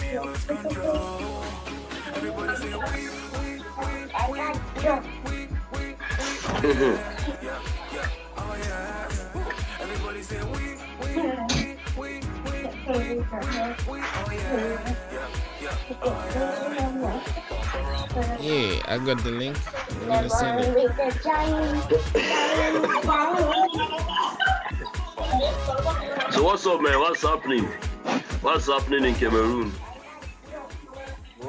Yeah, I got the link. I'm gonna send it. So what's up, man? What's happening? What's happening in Cameroon?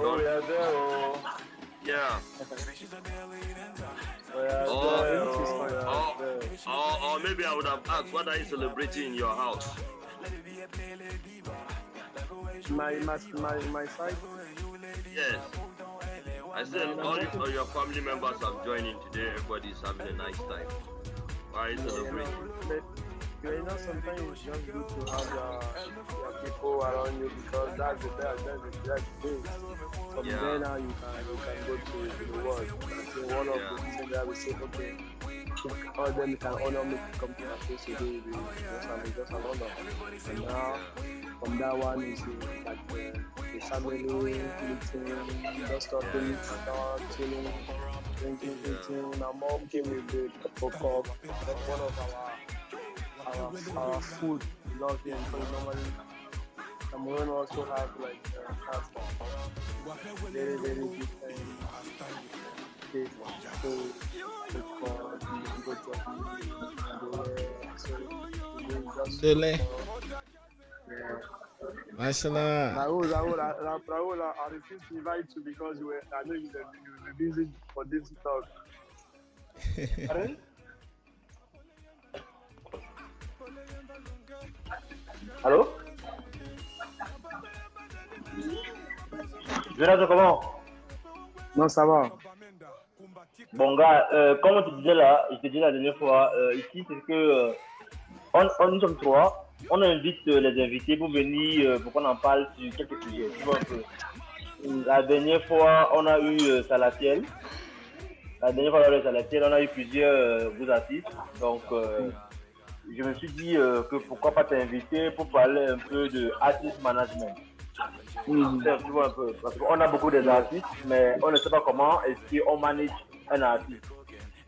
Oh, we are there. Yeah. Or maybe I would have asked, what are you celebrating in your house? My side. Yes. I said all your family members have joined in today. Everybody's having a nice time. Why are you celebrating? Sometimes it's just good to have your people around you because that's the best thing. From there now you can go to the world. So one of the reasons that we say, okay, all of them can honor me to come to my place today. Just an honor. And now from that one is like the family meeting, just talking, chilling, drinking, eating. My mom came with the cup of one of our food. Love here because normally Cameroon also have like very different taste. So Mashallah. Raul, I refuse to invite you because I know you were busy for this talk. Allô? Jonathan, comment? Non, ça va. Bon, gars, comme on te disait là, je te disais la dernière fois, ici, c'est que nous sommes trois. On invite les invités pour venir, pour qu'on en parle sur quelques sujets. Tu vois un peu. La dernière fois, on a eu Salatiel. On a eu plusieurs gros artistes. Donc, je me suis dit que pourquoi pas t'inviter pour parler un peu de artist management. Tu vois un peu, parce qu'on a beaucoup d'artistes, mais on ne sait pas comment est-ce qu'on manage un artiste.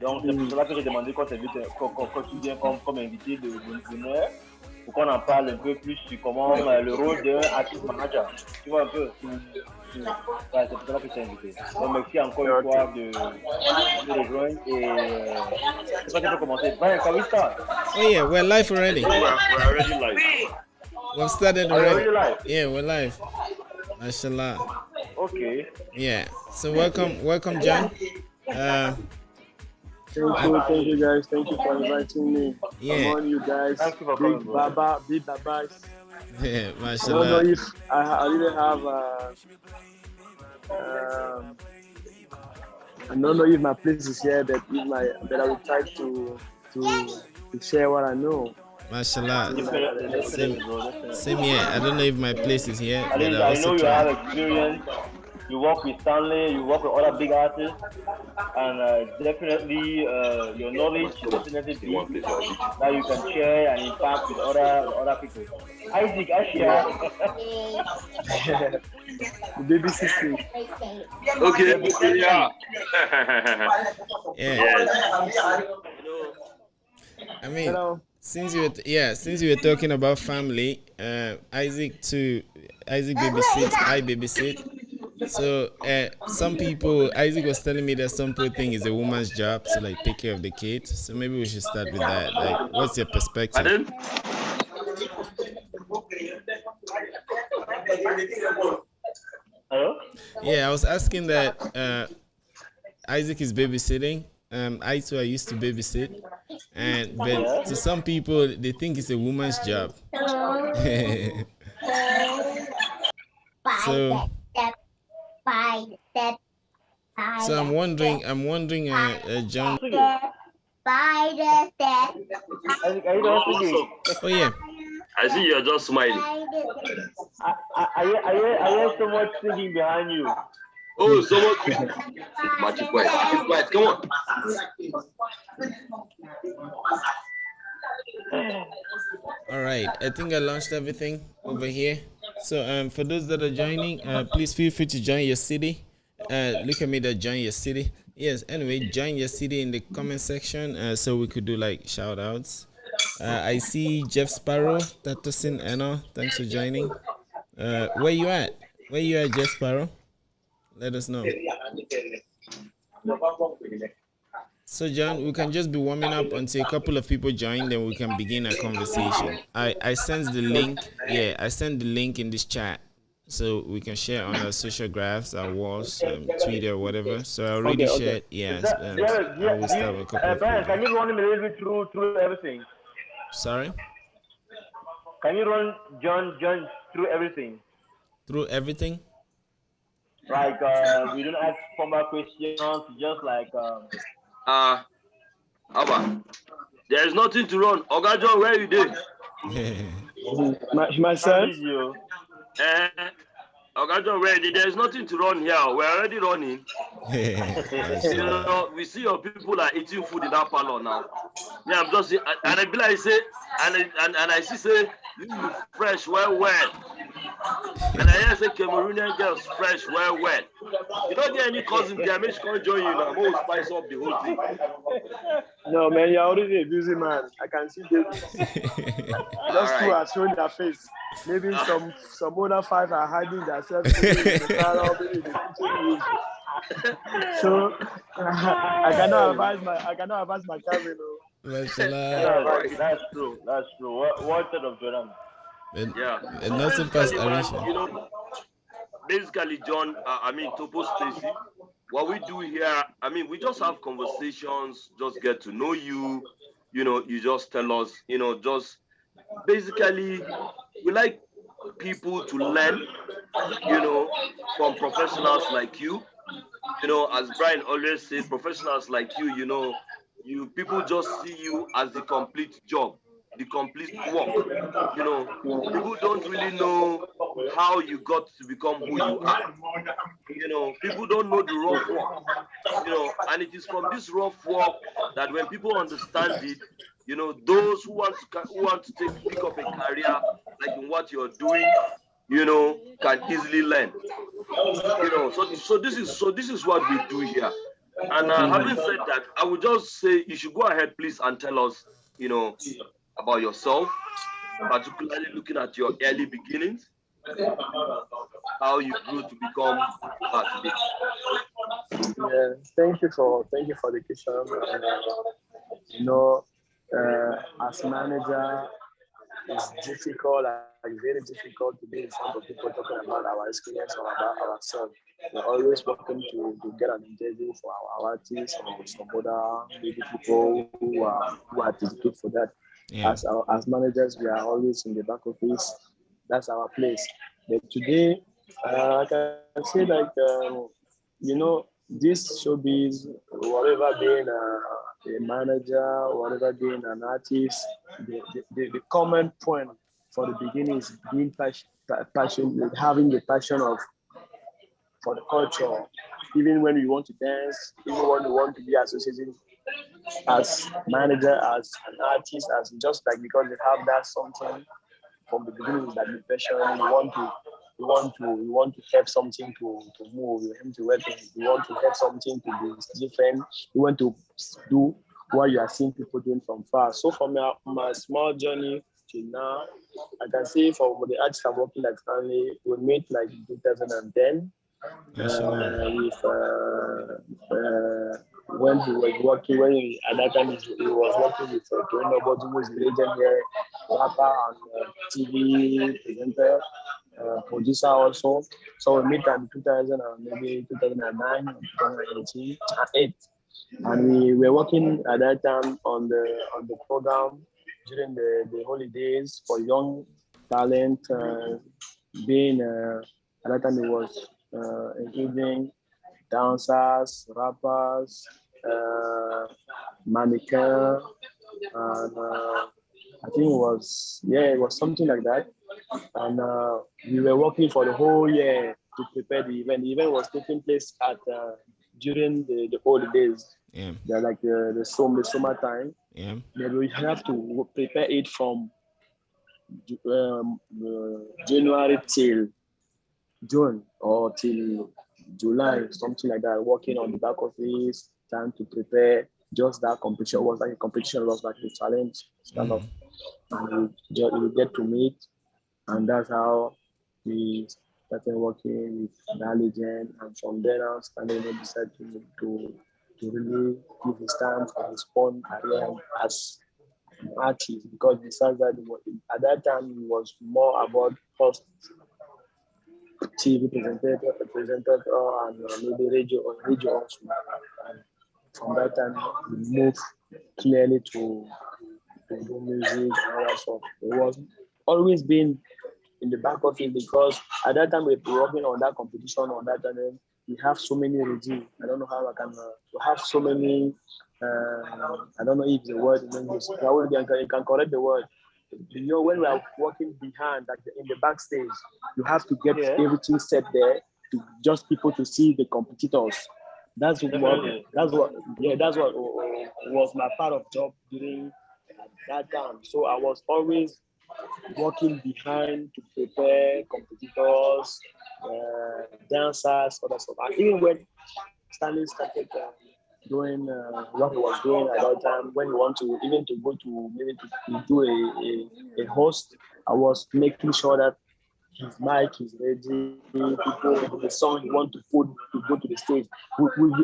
Donc c'est pour cela que j'ai demandé qu'on t'invite, qu'on tu viens comme invité de l'honneur, pour qu'on en parle un peu plus sur comment le rôle d'un artist manager. Tu vois un peu. Ouais, c'est pour cela que je t'ai invité. Donc merci encore une fois de rejoindre et je sais pas si tu peux commencer. Brian, can we start? Oh yeah, we're live already. We're already live. We've started already. Live? Yeah, we're live. Mashallah. Okay. Yeah. So welcome, John. Thank you guys. Thank you for inviting me. Yeah. Come on, you guys. Thank you for coming, Big bro. Babas. Yeah, I don't know mashallah. if I didn't have. I don't know if my place is here, but I will try to share what I know. Mashallah. Same here. I don't know if my place is here, At but least I I know also you have try. experience. You work with Stanley, you work with other big artists, and definitely your knowledge is definitely big that you can share and impact with other people. Isaac, I share. The baby sister. Okay. Yeah. Yeah. Yes. I mean, Hello. since you were talking about family, Isaac babysits, I babysit. So some people, Isaac was telling me that some people think it's a woman's job to like take care of the kids. So maybe we should start with that. Like, what's your perspective? Pardon? Hello? Yeah, I was asking that Isaac is babysitting. I used to babysit, but to some people they think it's a woman's job. So I'm wondering, John. Isaac, are you there singing? Oh yeah, I see you're just smiling. I hear so much singing behind you. Oh, someone. Match it quiet. Come on. all right. I think I launched everything over here. So for those that are joining, please feel free to join your city. Look at me that join your city. Yes, anyway, join your city in the comment section so we could do like shout outs. I see Jeff Sparrow, Tatosin Anna. Thanks for joining. Where you at? Where you at, Jeff Sparrow? Let us know. So John, we can just be warming up until a couple of people join, then we can begin a conversation. I sent the link. Yeah, I sent the link in this chat, so we can share on our social graphs, our walls, Twitter, whatever. So I already Okay. shared. Yes, I will start with a couple of Brian, people. can you run me a little bit through everything? Sorry, Can you run John through everything? through everything. Like we don't ask formal questions, just like Abba, there is nothing to run. Oga John, where you doing? My son. video. Eh, Oga John, where you dey? There is nothing to run here. We're already running. You know, we see your people are eating food in that parlor now. Yeah, I'm just and I be like say and I see say you fresh well. And I hear say Cameroonian girls fresh well. You don't get any cousin there, make sure come join you now. We'll spice up the whole thing. No, man, you're already a busy man. I can see this. Just two are showing their face. Maybe some other five are hiding themselves. So I cannot advise my cousin. That's true. What set of Jordan? Yeah. And not so past Arisha. You know, basically, John, Topo Stacy, what we do here, we just have conversations, just get to know you, you just tell us, just basically, we like people to learn, from professionals like you. As Brian always says, professionals like you people just see you as the complete job, the complete work. People don't really know how you got to become who you are. People don't know the rough work. And it is from this rough work that when people understand it, those who want to pick up a career like in what you're doing, can easily learn. So this is what we do here. And having said that, I would just say you should go ahead, please, and tell us, about yourself, particularly looking at your early beginnings, how you grew to become Bapidi. Yeah, thank you for the question. As manager, it's difficult, like very difficult to be in front of people talking about our experience or about ourselves. We're always welcome to get an interview for our artists or some other maybe people who are dedicated for that. Yeah. As managers, we are always in the back office. That's our place. But today, I can say like this showbiz, whatever being a manager, whatever being an artist, the common point for the beginning is being passionate, having the passion for the culture. Even when we want to dance, even when we want to be associated as manager, as an artist, as just like because we have that something from the beginning that the passion we want to have something to move, we want to work, we want to have something to be different, we want to do what you are seeing people doing from far. So from my small journey till now, I can say for the artists I'm working like Stanley, we met like in 2010 with when he was working, at that time he was working with Tono Body, who is a legend here, rapper and TV presenter, producer also. So we met in 2000 and maybe 2009, 2008, and we were working at that time on the program during the holidays for young talent, being at that time it was including dancers, rappers, mannequin, and I think it was something like that. And we were working for the whole year to prepare the event. The event was taking place at during the holidays. Yeah. They're like the summer time. Yeah. Then we have to prepare it from January till June or till July, something like that, working on the back office, trying to prepare. Just that competition was like a competition, was like a challenge, kind of, and we get to meet, and that's how we started working with that legend. And from there on, Stanley decided to really give his time for his own career as an artist, because besides that, at that time, it was more about first TV presenter and maybe radio also. And from that time, we moved clearly to do music and all that stuff. It was always been in the back of it, because at that time we were working on that competition on that channel. We have so many regimes. I don't know how I can. We have so many. I don't know if the word in English. You can correct the word. You know, when we are working behind, like in the backstage, you have to get everything set there to just people to see the competitors. That's what. That's what. Yeah, that's what was my part of job during that time. So I was always working behind to prepare competitors, dancers, other stuff. And even when Stanley started doing what he was doing at that time, when he want to even to go to maybe to do a host, I was making sure that his mic is ready, people, the song you want to put to go to the stage.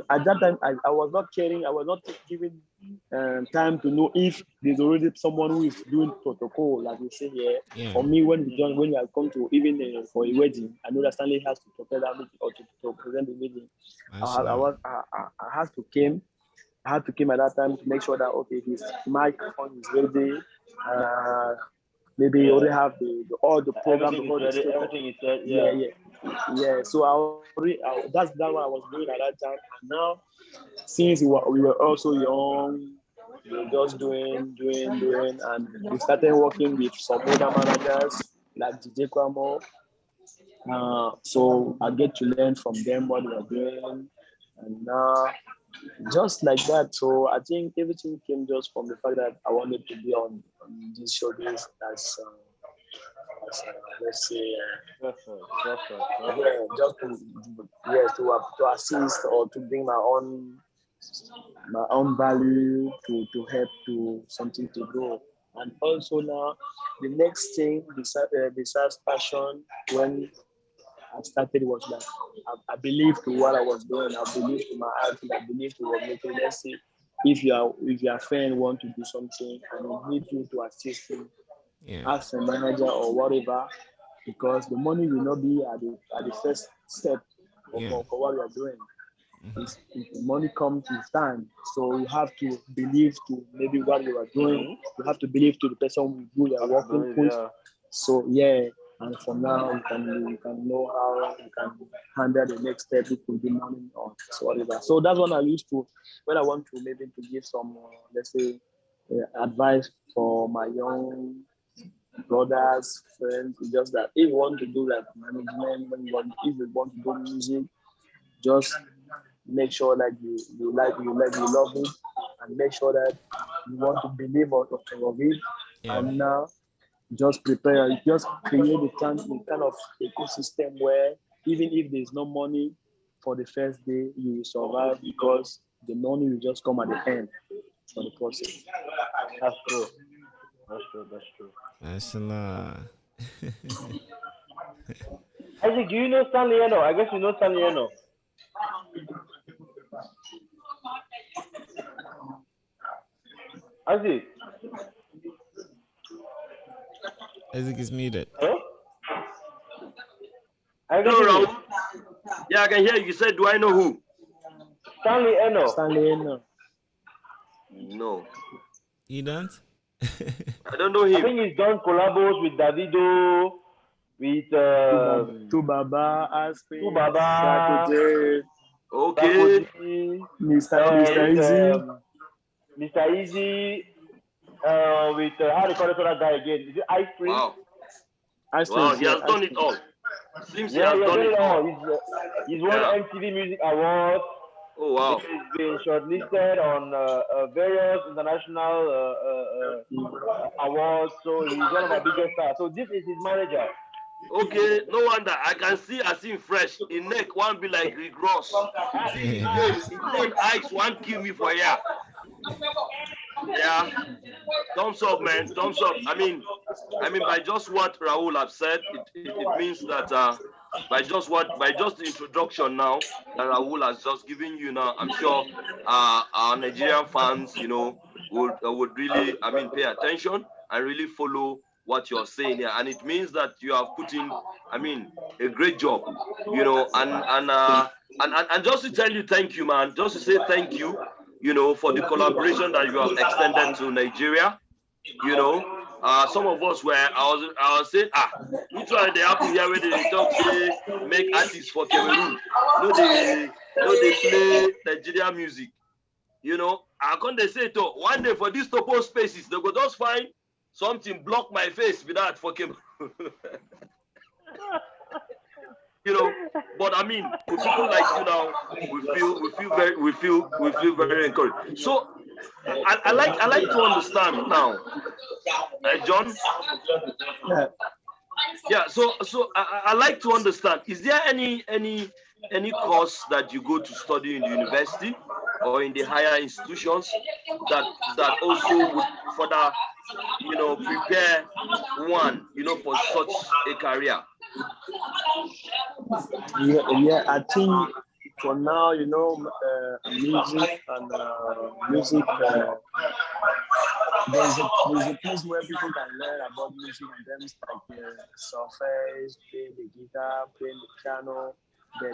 At that time, I was not caring, I was not giving time to know if there's already someone who is doing protocol, like we say here. Yeah. For me, when we have come to even for a wedding, I know that Stanley has to prepare that meeting or to present the meeting. I had to came at that time to make sure that okay, his microphone is ready. Maybe you already have all the program before the stage. Everything is said. Yeah. So that's what I was doing at that time. And now, since we were also young, we were just doing, and we started working with some other managers like DJ Kwamo. So I get to learn from them what they are doing, and now just like that. So I think everything came just from the fact that I wanted to be on this showbiz as let's say, yeah, just to assist or to bring my own value to help to something to grow. And also now, the next thing besides passion, when I started was like I believed to what I was doing. I believed to my acting. I believed to what making. Let's say if your friend want to do something and he need you to assist him, Yeah. as a manager or whatever, because the money will not be at the first step Yeah. for what you are doing. If the money comes with time, so you have to believe to maybe what you are doing. You have to believe to the person who you are working with. So yeah, and from now you can know how you can handle the next step. It could be money or whatever. So that's what I used to when I want to maybe to give some let's say advice for my young brothers, friends. It's just that if you want to do like management, if you want to do music, just make sure that you love it, and make sure that you want to believe out of it. Yeah. And now just prepare, just create a kind of ecosystem where even if there's no money for the first day, you will survive because the money will just come at the end for the process. That's true. Mashallah. Isaac, do you know Stanley Eno? I guess you know Stanley Eno. Isaac. Isaac is muted. Hello? No, Raul. Yeah, I can hear you. You said, do I know who? Stanley Eno. Stanley Eno. No. You don't? I don't know I him. think he's done collabos with Davido, with Tubaba, Aspen, Tubaba, Sarkozy, Okay. Mr. Easy. Mr. Easy, with how do you call that guy again? Is it Ice Cream? Wow. Wow, He has done it all. Seems he has done it all. He's won MTV Music Awards. Oh wow. He's been shortlisted on various international awards. So he's one of our biggest stars. So this is his manager. Okay, no wonder. I can see as him fresh. In neck, one be like Rick Ross. In eyes, one kill me for ya. Yeah. Thumbs up, man. Thumbs up. I mean, by just what Raul have said, it means that by just the introduction now that Raul has just given you now, I'm sure our Nigerian fans, would really, pay attention and really follow what you're saying here, and it means that you have put in, a great job, and just to tell you thank you, man. Just to say thank you, for the collaboration that you have extended to Nigeria. Some of us were, I was saying, which one they happen here where they talk say make artists for Cameroon, they play Nigerian music. I can't they say to one day for these topo spaces they go just find something block my face with that for Cameroon. But with people like you now, we feel very encouraged. So I like to understand now, John. Yeah. So I like to understand. Is there any course that you go to study in the university or in the higher institutions that also would further prepare one for such a career? Yeah, I think for now, music and music, there's a place where people can learn about music and terms like solfege, play the guitar, play the piano. The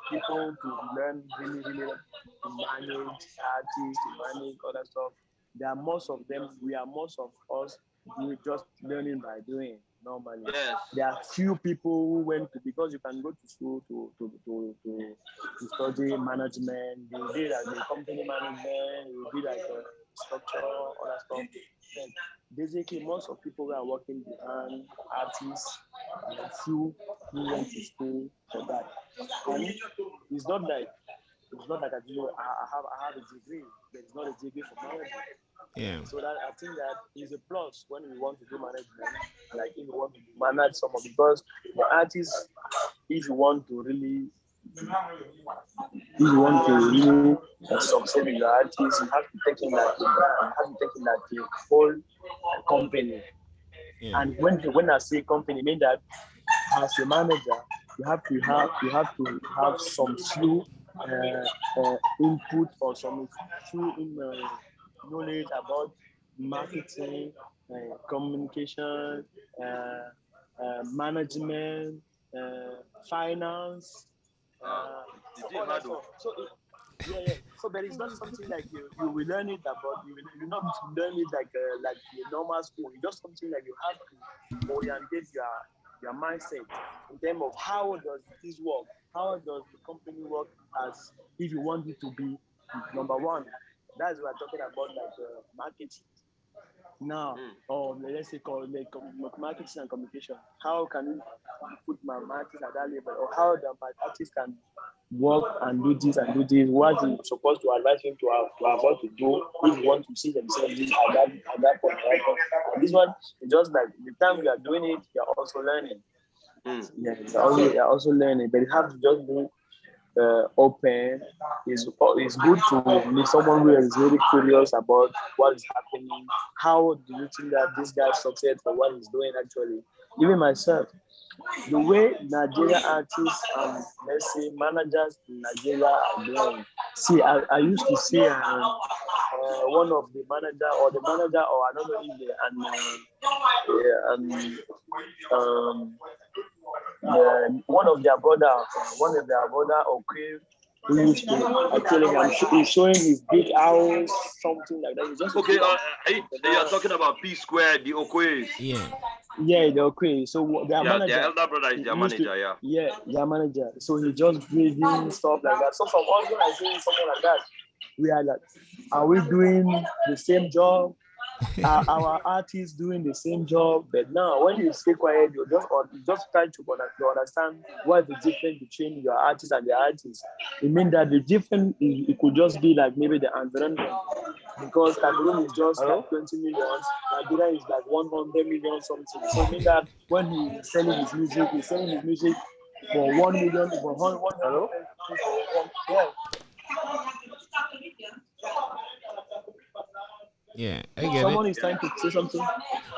people to learn really to manage artists, to manage other stuff. There are most of them. Most of us do just learning by doing normally. Yes. There are few people who went to, because you can go to school to study management. You did like the company management. You did like structure, all that stuff. And basically, most of people who are working behind artists, and few who went to school for that. And it's not like I have a degree. There is not a degree for management. Yeah. So that I think that is a plus when we want to do management. Like if you want to manage someone, because the artist, if you want to really succeed with your artist, you have to take in like the brand, you have to take in like the whole company. Yeah. And when I say company, I mean that as a manager, you have to have some few input or some few knowledge about marketing, communication, management, finance, The thing hard. yeah. So there is not something like you will learn it about. You not learn it like the normal school. It's just something like you have to orientate your mindset in terms of how does this work, how does the company work, as if you want it to be number one. That's what we're talking about, like marketing now, or let's say called like marketing and communication. How can we put my marketing at that level, or how my artist can work and do this and do this? What is supposed to advise him to avoid to do if you want to see themselves at that point, right? And this one is just like the time we are doing it, we are also learning. Yeah, you're also learning, but you have to just be open. It's good to meet someone who is really curious about what is happening. How do you think that this guy succeed for what he's doing actually? Even myself, the way Nigerian artists and let's say managers in Nigeria are doing. See, I used to see one of the manager or I don't know if one of their brother okay, who used to actually he's showing his big house, something like that. He's just Okay, they are talking about P Square, the Okoye. Yeah, the okay. So their manager, their elder brother is their manager, their manager. So he just grading stuff like that. So from us when I say something like that, we are like, are we doing the same job? our artists doing the same job, but now when you stay quiet, you just try to understand what the difference between your artist and the artist. It means that the difference it could just be like maybe the environment, because Cameroon is just like 20 million, Nigeria is like 100 million something. So it means that when he's selling his music for 1 million, for 100. Hello? Yeah. Yeah, I get it. Someone is trying to say something.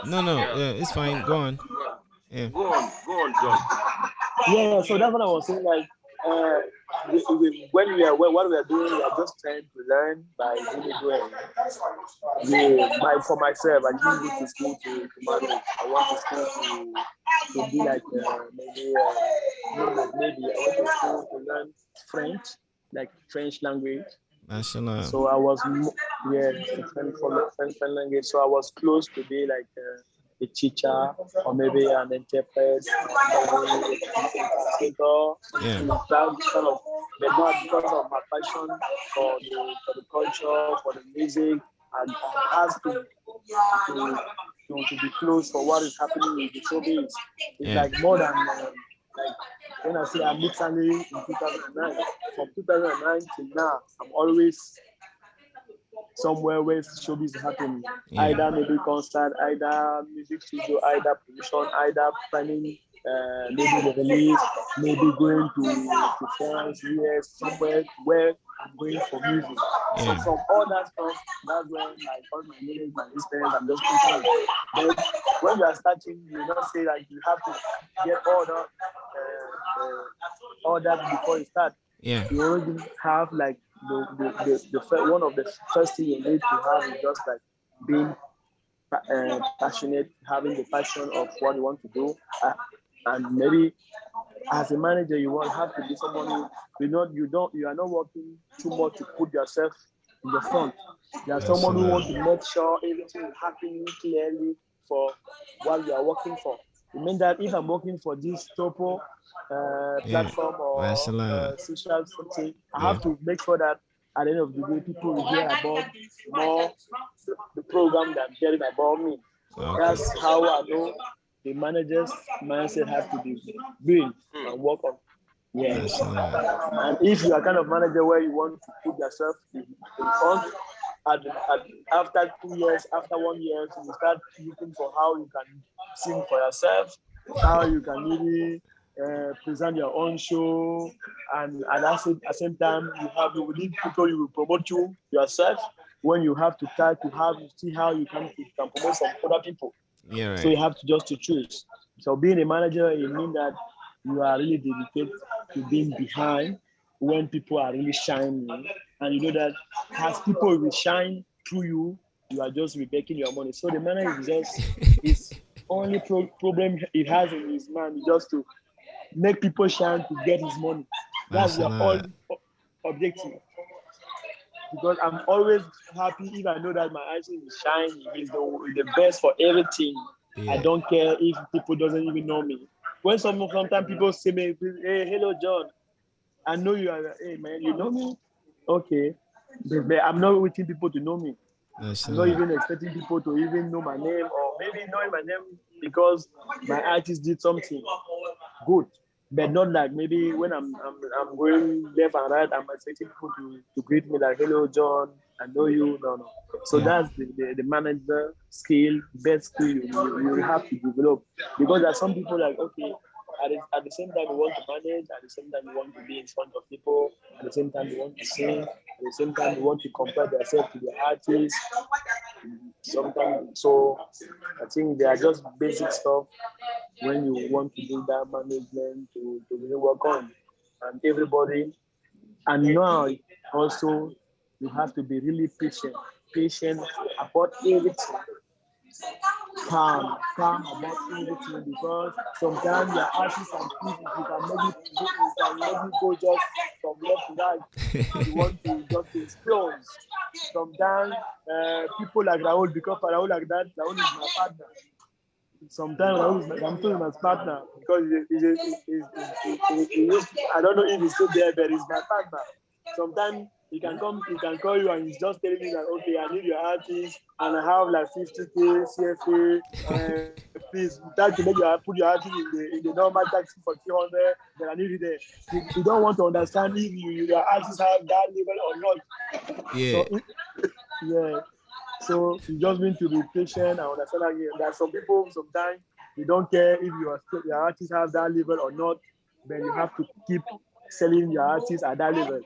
No, Yeah. it's fine. Go on. Well, Yeah. go on, John. Yeah, so that's what I was saying. Like, when what we are doing, we are just trying to learn by really doing. Yeah, for myself, I didn't go to school to manage. I went to school to be like maybe I went to school to learn French, like French language. National. So I was, yeah, French language. So I was close to be like a teacher or maybe an interpreter, maybe a translator. Yeah. That kind of, but not because of my passion for the culture, for the music, and has to be close for what is happening with the showbiz. It's Yeah. like more than like when I say I meet Sandy in 2009, from 2009 till now, I'm always somewhere where showbiz is happening. Yeah. Either maybe concert, either music studio, either production, either planning, maybe the release, maybe going to France, US, somewhere where I'm going for music. So Yeah. from all that stuff, that's when like all my knowledge, my experience, I'm just thinking. But when you are starting, you not say like you have to get all that before you start. Yeah. You already have like one of the first thing you need to have is just like being passionate, having the passion of what you want to do, and maybe as a manager you will have to be somebody you are not working too much to put yourself in the front. You are someone who wants to make sure everything is happening clearly for what you are working for. It means that if I'm working for this Topo Yeah. platform or National. social something, I Yeah. have to make sure that at the end of the day, people will hear about more the program than hearing about me. Okay. That's how I know the manager's mindset has to be built and work on. Yeah. National. And if you are kind of manager where you want to put yourself in front, after 2 years, after 1 year, so you start looking for how you can sing for yourself, how you can really present your own show, and at the same time, you will need people you will promote yourself when you have to try to see how you can promote some other people. Yeah. So you Right. have to just to choose. So being a manager, it means that you are really dedicated to being behind when people are really shining, and you know that as people will shine through you, you are just making your money. So the manager is just his only problem he has in his mind is just to make people shine to get his money. That's your National. all objective. Because I'm always happy if I know that my answer is shining, is the best for everything. I Yeah. don't care if people doesn't even know me. When sometimes people say me, hey, hello John, I know you are. Hey man, you know me? Okay, but I'm not waiting people to know me. I'm not National. even expecting people to even know my name, or maybe knowing my name because my artist did something good. But not like maybe when I'm going left and right, I'm expecting people to greet me like, hello John, I know you. No. So Yeah. that's the manager skill, best skill you have to develop. Because there are some people like, okay, at the same time you want to manage, at the same time you want to be in front of people, at the same time you want to sing, at the same time you want to compare yourself to the artist. Sometimes, so I think they are just basic stuff when you want to do that management to really work on. And everybody, and now also you have to be really patient about everything, calm about everything, because sometimes your artists and people you can maybe go just from left to right. You want to just explode. Sometimes people like Raul, because for Raul like that, Raul is my partner. Sometimes I'm still my partner because I don't know if he's still there, but he's my partner. Sometimes he can call you and he's just telling you that okay, I need your artist and I have like 50K CFA. Please try to put your artist in the normal taxi for 300. Then I need you there. You don't want to understand if your artist have that level or not. Yeah. Yeah. So you just need to be patient and understand again that some people sometimes they don't care if your artist has that level or not. Then you have to keep selling your artist at that level.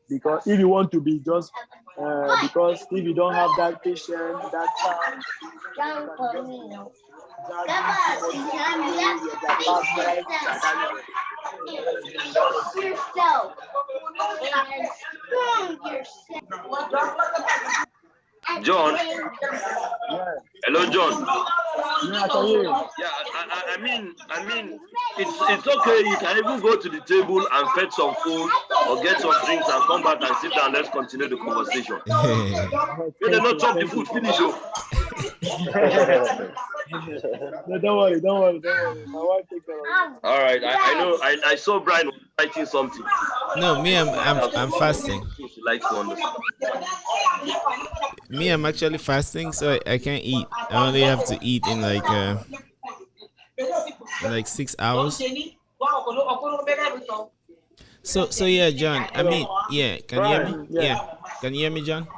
Because if you want to be just because if you don't have that patience, that time, you can just dragging too much into your past life at that level. John, Yeah, hello, John. yeah, I can hear you. Yeah, I mean, it's okay. You can even go to the table and fetch some food or get some drinks and come back and sit down. Let's continue the conversation. You Thank not you, chop the thank food, you. finish. Oh. No, don't worry, don't worry, don't worry. My wife take care of you. All right, I know. I saw Brian was writing something. No, me, I'm fasting. She likes to understand. Me, I'm actually fasting, so I can't eat. I only have to eat in like 6 hours. So yeah, John. I mean, yeah. Can you hear me? Brian, Yeah. Yeah, Can you hear me, John?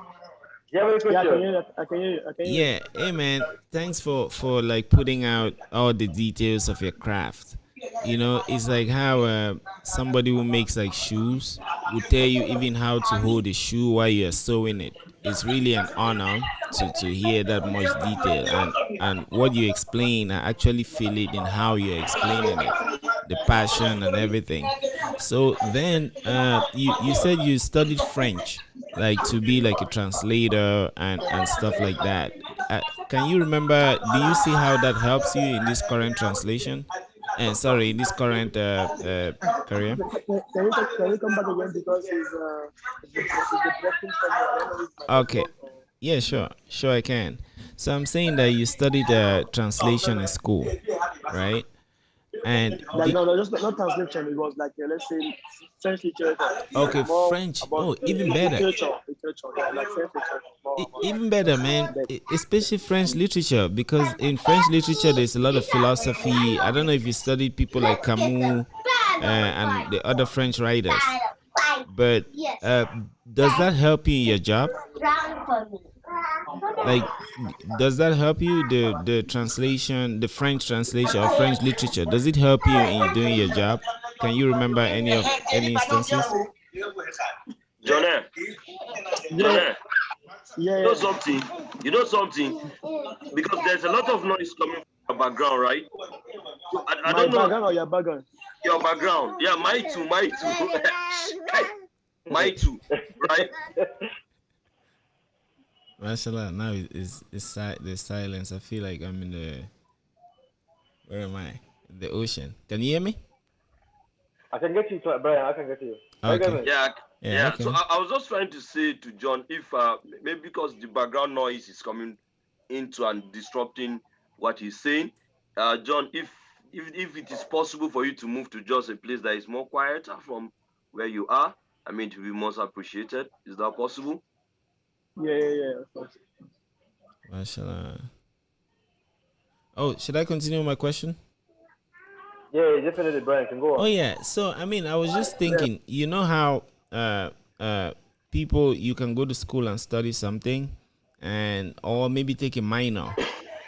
you have a yeah, I can question? hear you. I can hear you. I can hear you. Yeah. Hey, man. Thanks for like putting out all the details of your craft. You know, it's like how somebody who makes like shoes will tell you even how to hold a shoe while you're sewing it. It's really an honor to hear that much detail, and what you explain, I actually feel it in how you're explaining it, the passion and everything. So then you said you studied French, like to be like a translator and stuff like that. Can you remember, do you see how that helps you in this current translation? And sorry, in this current career? Can you come back again because it's breaking from me. I don't know if my Okay. network or Yeah, sure I can. So I'm saying that you studied translation in school, right? And like no, just not translation. It was like let's say French literature, okay, like more French. about Oh, even better. literature, yeah, like French literature, more about Even better, man. that. Especially French literature, because in French literature there's a lot of philosophy. I don't know if you studied people like Camus and the other French writers, but uh, does that help you in your job? Like, does that help you, the translation, the French translation of French literature? Does it help you in doing your job? Can you remember any instances? John, Yeah, John, yeah, you know yeah. something? You know something? Because there's a lot of noise coming from your background, right? So I My don't know background or your background? your background. Yeah, my too, my too. My too, right? Mashallah, now the silence. I feel like I'm in where am I? The ocean. Can you hear me? I can get you, Brian. I can get you. Okay. Yeah, Yeah, yeah. So okay. I was just trying to say to John, if maybe because the background noise is coming into and disrupting what he's saying, John, if it is possible for you to move to just a place that is more quieter from where you are, I mean, to be most appreciated. Is that possible? Yeah, yeah, yeah. Of course. Mashallah. Oh, should I continue my question? Yeah, definitely, Brian. Can go Oh on. yeah. So I mean, I was just Yeah. thinking. You know how people, you can go to school and study something, and or maybe take a minor,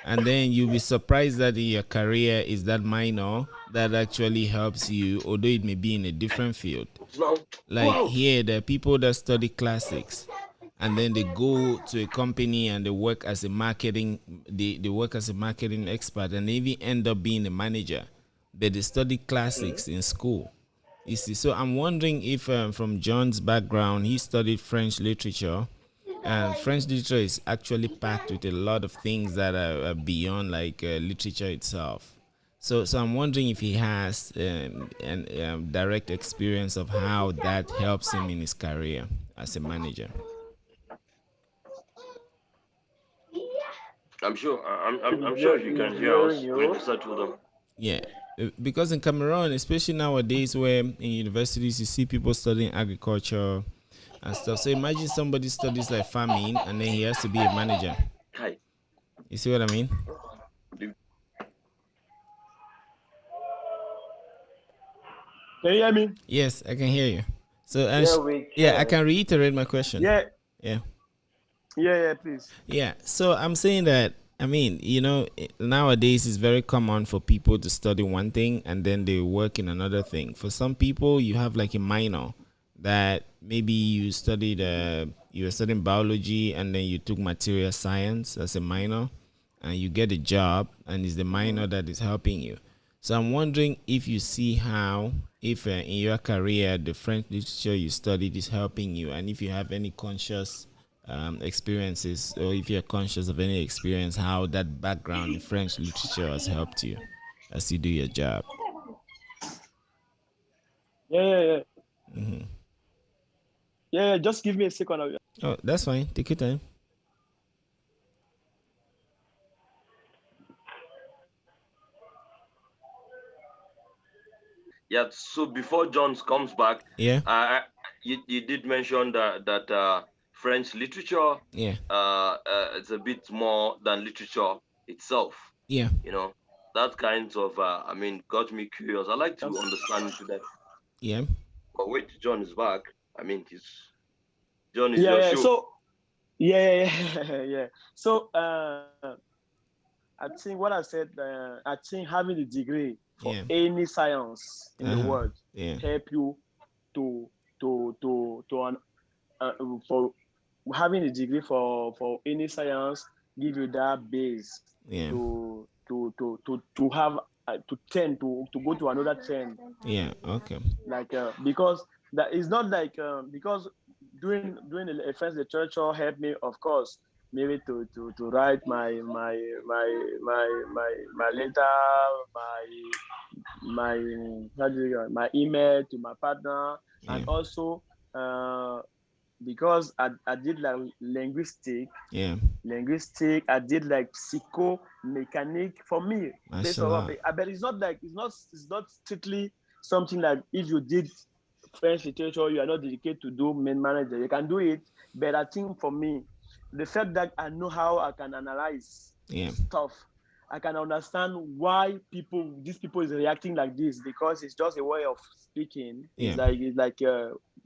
and then you'll be surprised that in your career is that minor that actually helps you, although it may be in a different field. Now, Like here, there are people that study classics, and then they go to a company and they work as a marketing. They work as a marketing expert, and they even end up being a manager. But they study classics in school. You see, so I'm wondering if from John's background, he studied French literature. And French literature is actually packed with a lot of things that are beyond like literature itself. So I'm wondering if he has an direct experience of how that helps him in his career as a manager. I'm sure. I'm He's, sure if you he's can hear hearing us, we'll you. settle them. Yeah, because in Cameroon, especially nowadays, where in universities you see people studying agriculture, and stuff. So imagine somebody studies like farming and then he has to be a manager. Kai. You see what I mean? Can you hear me? Yes, I can hear you. So Yeah, we yeah, I can. can reiterate my question. Yeah, Yeah. yeah, please. Yeah. So I'm saying that, I mean, nowadays it's very common for people to study one thing and then they work in another thing. For some people, you have like a minor that maybe you were studying biology and then you took material science as a minor and you get a job and it's the minor that is helping you. So I'm wondering if you see how, if in your career, the French literature you studied is helping you, and if you have any conscious experiences, or if you're conscious of any experience, how that background in French literature has helped you as you do your job. Yeah, yeah, yeah. Hmm. Yeah, yeah, just give me a second. Oh, that's fine. Take your time. Yeah. So before Jones comes back, Yeah. you did mention that French literature Yeah. is a bit more than literature itself. Yeah. You know, that kind of I mean got me curious. I like to understand into that. Yeah. But wait, John is back. I mean, he's John is Yeah, your yeah. show. So yeah, yeah, yeah, yeah. So I think what I said. I think having a degree for Yeah. any science in the world Yeah. help you to uh, for having a degree for any science give you that base Yeah. to have to tend to go to another trend, Yeah. Okay. like because that is not like because doing a French literature helped me, of course, maybe to write my letter, my my email to my partner, and Yeah. also because I did like Yeah. I did like psycho mechanic for me based on Mashallah. but it's not like it's not strictly something like if you did French literature you are not dedicated to do main manager, you can do it, but I think for me the fact that I know how I can analyze Yeah. stuff, I can understand why these people is reacting like this because it's just a way of speaking. Yeah. It's like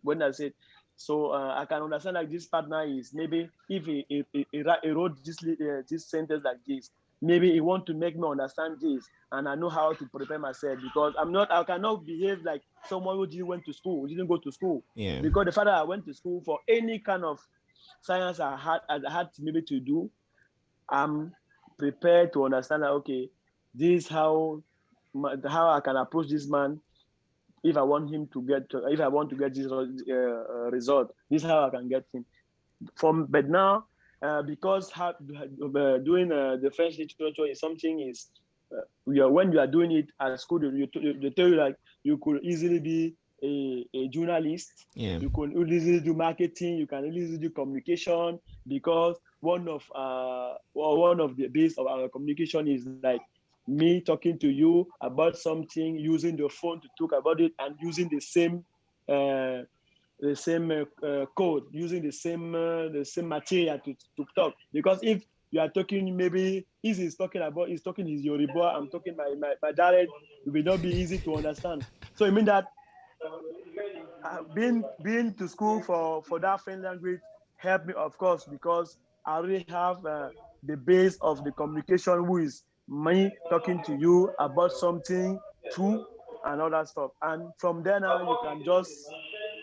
when I said, so I can understand like this partner is maybe if he wrote this sentence like this, maybe he want to make me understand this, and I know how to prepare myself because I cannot behave like someone who didn't went to school, who didn't go to school, Yeah. because the fact that I went to school for any kind of science I had maybe to do, I'm prepared to understand that okay, this how I can approach this man if I want him to get if I want to get this result. This is how I can get him. But now because doing the French literature is something is when you are doing it at school, they tell you like you could easily be a journalist. Yeah. You can easily do marketing. You can easily do communication because one of the base of our communication is like me talking to you about something, using the phone to talk about it, and using uh, the same code, using the same material to talk. Because if you are talking, maybe he's talking his Yoruba, I'm talking my dialect, it will not be easy to understand. So I mean that being to school for that French language helped me, of course, because I already have the base of the communication, who is me talking to you about something true and all that stuff. And from there now,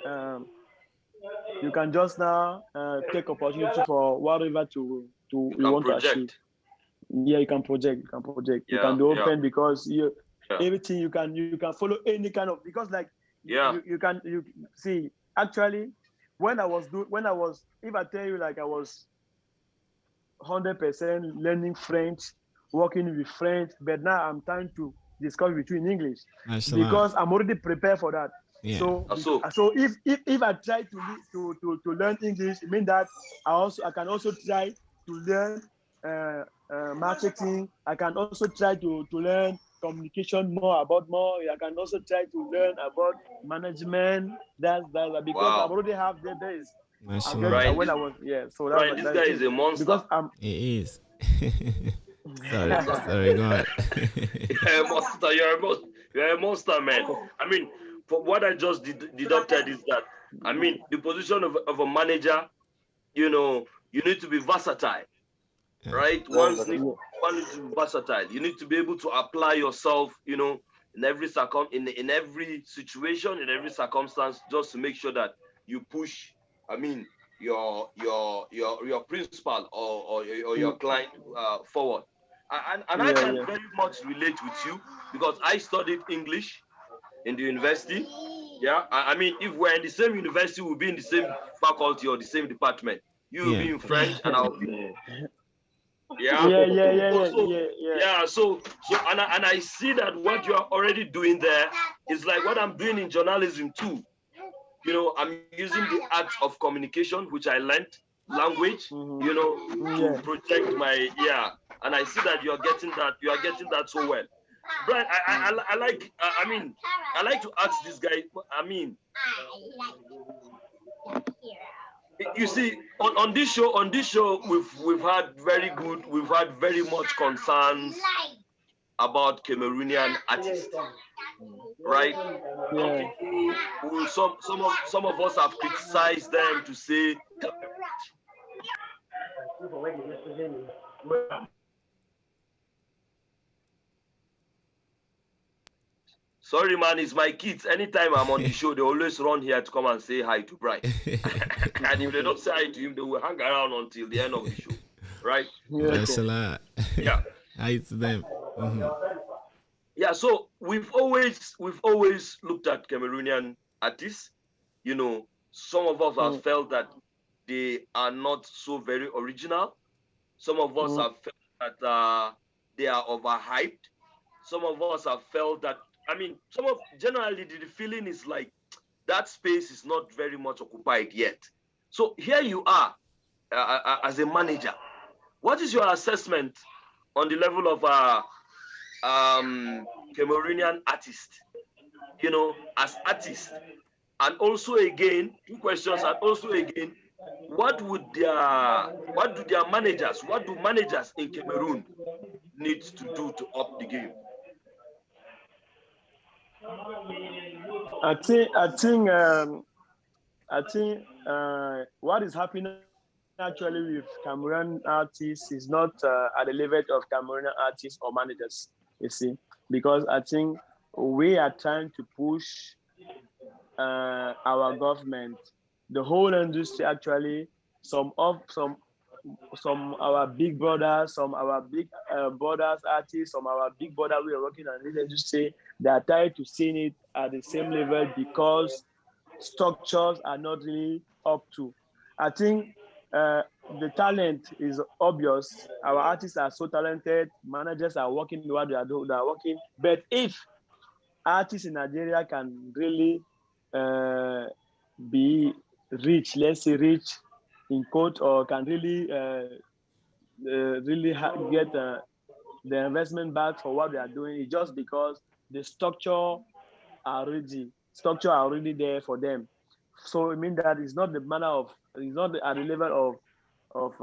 um, you can just now take opportunity for whatever to You you can want to achieve. project. Yeah, you can Yeah, be yeah, open because yeah, everything you can follow any kind of, because like yeah. you see actually when I was, if I tell you like I was 100% learning French, working with French, but now I'm trying to discuss with you in English Mashallah. because I'm already prepared for that. Yeah. So, So so if I try to learn English, it means that I can also try to learn marketing. I can also try to learn communication more about more. I can also try to learn about management. That's because I've Wow. already have the base. Mashallah. Brian, When this I was so Brian, this that's the guy is thing. a monster. Because I'm It is. Sorry, go on. You're a monster. You're a monster, man. I mean, for what I just deducted is that, I mean, the position of a manager, you need to be versatile, right? Very One needs to be versatile. You need to be able to apply yourself, in every in every situation, in every circumstance, just to make sure that you push. I mean, your principal or your client forward. And I can yeah. very much relate with you because I studied English in the university. Yeah, I mean, if we're in the same university, we'll be in the same faculty or the same department. You will Yeah. be in French, and I'll be yeah. Yeah. So and I see that what you are already doing there is like what I'm doing in journalism too. I'm using the art of communication, which I learned, language, to Yeah. project my and I see that you are getting that so well. Brian, I like I mean I like to ask this guy. I mean, you see, on this show we've had very much concerns about Cameroonian artists, right? Some Yeah. people, some of us have criticized them to say, sorry man, it's my kids. Anytime I'm on the show, they always run here to come and say hi to Brian. And if they don't say hi to him, they will hang around until the end of the show, right? Mashallah. Yeah. Hi to them. Yeah, so we've always looked at Cameroonian artists. Some of us have felt that they are not so very original. Some of us have felt that they are overhyped. Some of us have felt that, I mean, generally the feeling is like that space is not very much occupied yet. So here you are as a manager. What is your assessment on the level of Cameroonian artists, as artists? And also again, two questions, and also again, what do managers in Cameroon need to do to up the game? I think what is happening actually with Cameroon artists is not at the level of Cameroonian artists or managers, you see, because I think we are trying to push our government, the whole industry actually, some our big brothers, some our big brothers artists, some our big brother we are working on this industry, they are trying to see it at the same level because structures are not really up to. I think the talent is obvious. Our artists are so talented. Managers are working what they are doing. They are working. But if artists in Nigeria can really be rich, let's say rich in quote, or can really get the investment back for what they are doing, it's just because the structure are already there for them. So it means that it's not it's not at the level of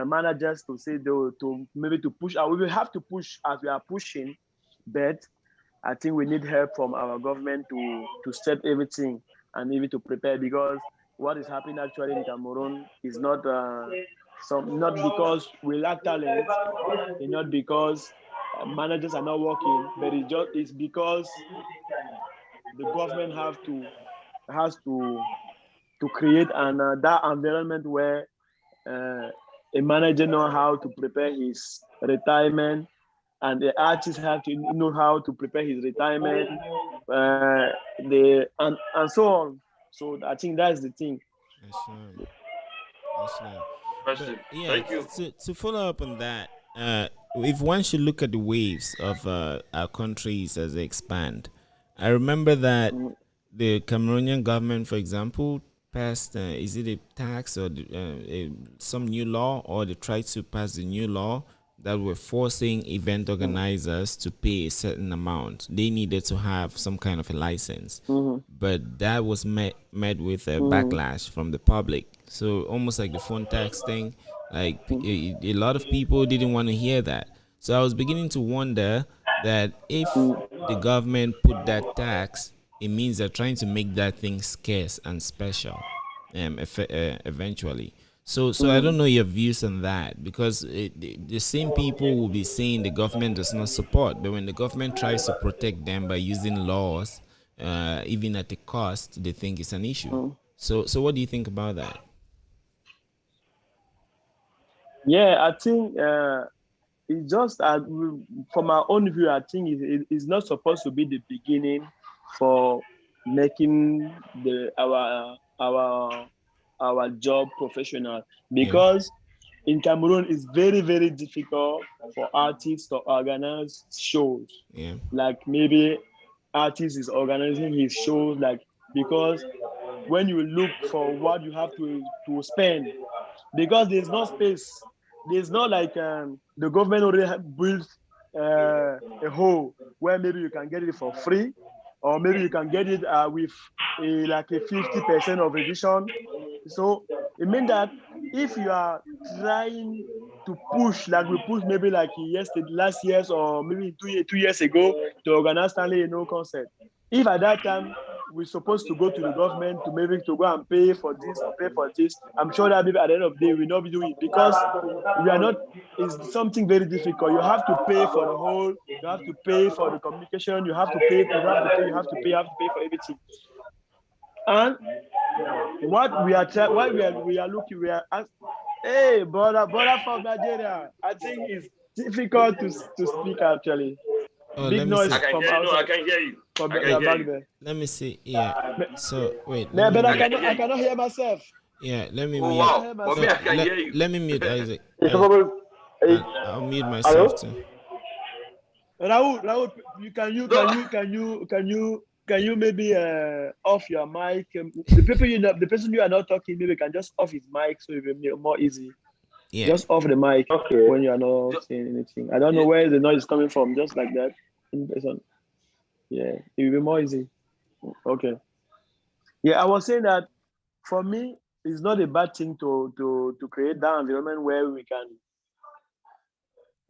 managers to say to maybe to push out. We will have to push as we are pushing, but I think we need help from our government to set everything and even to prepare, because what is happening actually in Cameroon is not not because we lack talent, it's not because managers are not working, but it's because the government has to create that environment where a manager know how to prepare his retirement, and the artist have to know how to prepare his retirement, and so on. So I think that's the thing. Mashallah. But Impressive. yeah, Thank you. to follow up on that, if one should look at the waves of our countries as they expand, I remember that the Cameroonian government, for example, passed is it a tax or some new law, or they tried to pass the new law that were forcing event organizers to pay a certain amount. They needed to have some kind of a license, Mm-hmm. but that was met with a Mm-hmm. backlash from the public. So almost like the phone tax thing, like a lot of people didn't want to hear that. So I was beginning to wonder that if the government put that tax, it means they're trying to make that thing scarce and special, eventually. So I don't know your views on that, because the same people will be saying the government does not support, but when the government tries to protect them by using laws, even at the cost, they think it's an issue. Mm-hmm. So what do you think about that? Yeah, I think it's just from our own view, I think it's not supposed to be the beginning for making our job professional, Yeah, because in Cameroon it's very very difficult for artists to organize shows. yeah, Like maybe artist is organizing his shows, like, because when you look for what you have to spend, because there's no space. There's not like the government already built a hole where maybe you can get it for free, or maybe you can get it with like a 50% of revision. So it means that if you are trying to push, like we pushed maybe like yesterday, last year's, or maybe 2 years ago, to organize Stanley concert. If at that time we're supposed to go to the government to maybe to go and pay for this or pay for this, I'm sure that maybe at the end of the day we will not be doing it, because we are not. It's something very difficult. You have to pay for the whole. You have to pay for the communication. You have to pay. You have to pay. You have to pay. You have to pay for everything. And what we are what we are looking, we are hey, brother from Nigeria, I think it's difficult to speak actually. oh, Big let me noise I see. can from hear you. No, I outside, can hear you. from I can your hear back you. there. Let me see. Yeah. So wait, let No, me but I mute. can hear I you. cannot hear myself. Yeah, let me Oh I mute. cannot wow, hear for me, No, I myself. can hear you. let me mute Isaac. It's probably. I'll mute Hello? myself too. Raul, you No, can you maybe off your mic? The people the person you are not talking, maybe can just off his mic so it will be more easy. Yeah. Just off the mic Okay. when you are not ju- saying anything. I don't know you- where the noise is coming from. Just like that, in person. Yeah, it will be more easy. Okay. Yeah, I was saying that for me, it's not a bad thing to create that environment where we can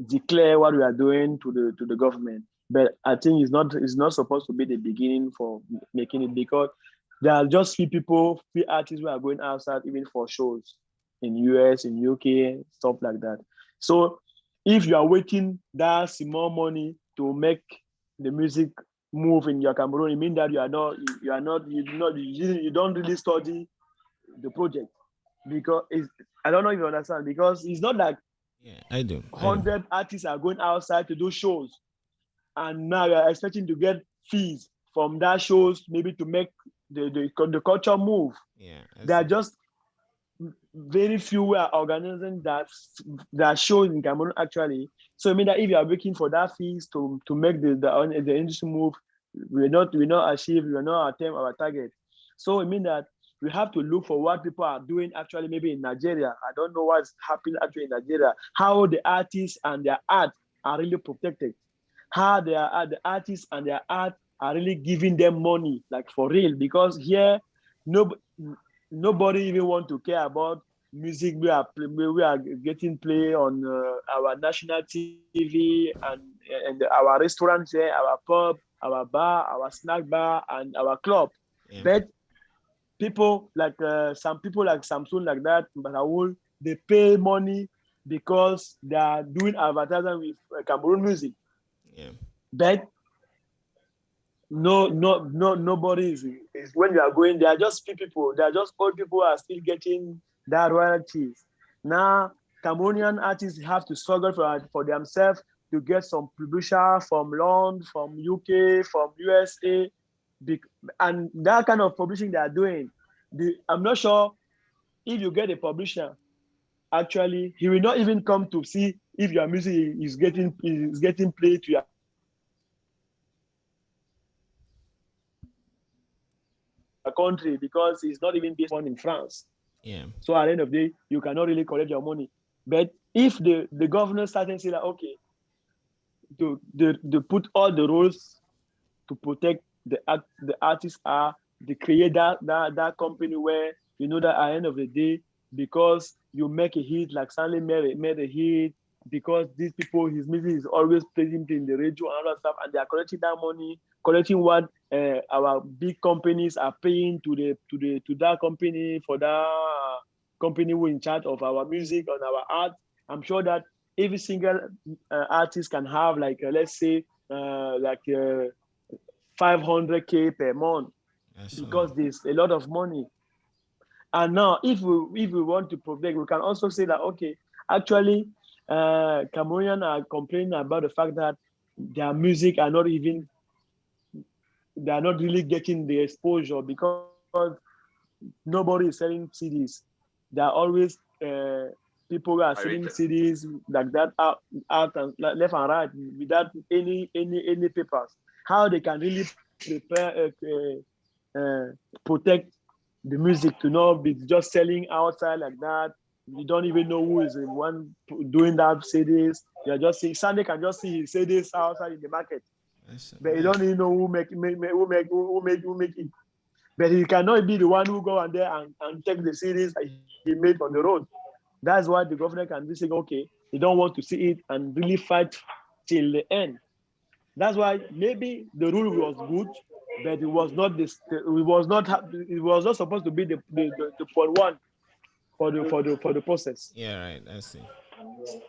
declare what we are doing to the government. But I think it's not supposed to be the beginning for making it, because there are just few artists who are going outside even for shows in US, in UK, stuff like that. So if you are waiting that small money to make the music move in your Cameroon, it means that you don't really study the project, because I don't know if you understand, because it's not like Yeah, I do. I do. 100 artists are going outside to do shows, and now you're expecting to get fees from that shows, maybe to make the culture move. Yeah, I There are see. just very few who are organizing that shows in Cameroon actually. So I mean that if you are looking for that fees to make the industry move, we not achieve, we will not attain our target. So I mean that we have to look for what people are doing actually, maybe in Nigeria. I don't know what's happening actually in Nigeria, how the artists and their art are really protected, how the artists and their art are really giving them money, like for real, because here no, nobody even want to care about music we are getting play on our national TV, and our restaurants here, our pub, our bar, our snack bar, and our club. Yeah. But people like some people like Samsung like that, Raul, they pay money because they are doing advertising with Cameroon music. Yeah. But nobody is when you are going. There are just few people. There are just old people who are still getting that royalties. Now Cameroonian artists have to struggle for themselves to get some publisher from London, from UK, from USA, and that kind of publishing they are doing. I'm not sure if you get a publisher. Actually, he will not even come to see if your music is getting played to your country, because it's not even based on in France. Yeah. So at the end of the day, you cannot really collect your money. But if the governor started saying that, okay, to put all the rules to protect the artists are they create that company where you know that at the end of the day, because you make a hit like Stanley made a hit, because these people his music is always playing in the radio and all that stuff, and they are collecting that money, collecting what our big companies are paying to that company for that company who in charge of our music and our art. I'm sure that every single artist can have like let's say like 500K per month, Actually, because there's a lot of money. And now, if we want to protect, we can also say that okay, actually, Cameroonians are complaining about the fact that their music are not even they are not really getting the exposure because nobody is selling CDs. There are always people who are selling Pirated. CDs like that out and left and right without any papers. How they can really prepare protect the music to not be just selling outside like that. You don't even know who is the one doing that CDs. You're just seeing Sunday can just see his CDs outside in the market, but you right. don't even know who make it. But he cannot be the one who go on there and take the CDs that he made on the road. That's why the governor can be saying, okay, they don't want to see it and really fight till the end. That's why maybe the rule was good, but it was not this. It was not. It was not supposed to be the point one for the process. Yeah, right. I see.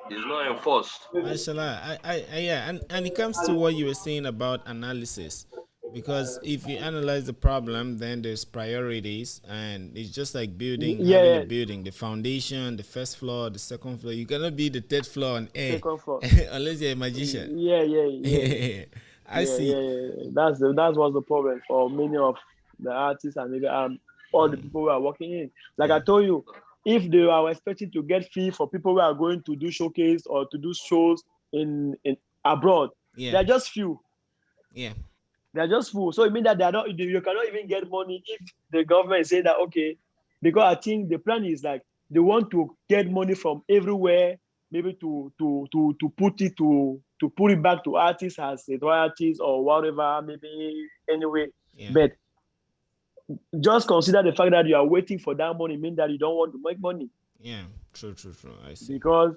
It's not enforced. Mashallah, yeah, and it comes to what you were saying about analysis, because if you analyze the problem, then there's priorities, and it's just like building, having a Yeah, building, the foundation, the first floor, the second floor. You cannot be the third floor on air second floor. unless you're a magician. I see. That's what's the problem for many of the artists and maybe all the people who are working in. Like I Yeah, told you, if they are expecting to get fee for people who are going to do showcase or to do shows in abroad, yeah, they're just few. yeah, They're just full. So it means that they're not. You cannot even get money if the government say that okay, because I think the plan is like they want to get money from everywhere, maybe to put it back to artists as royalties or whatever, maybe anyway. yeah, But just consider the fact that you are waiting for that money means that you don't want to make money, yeah. True, true, true. I see. because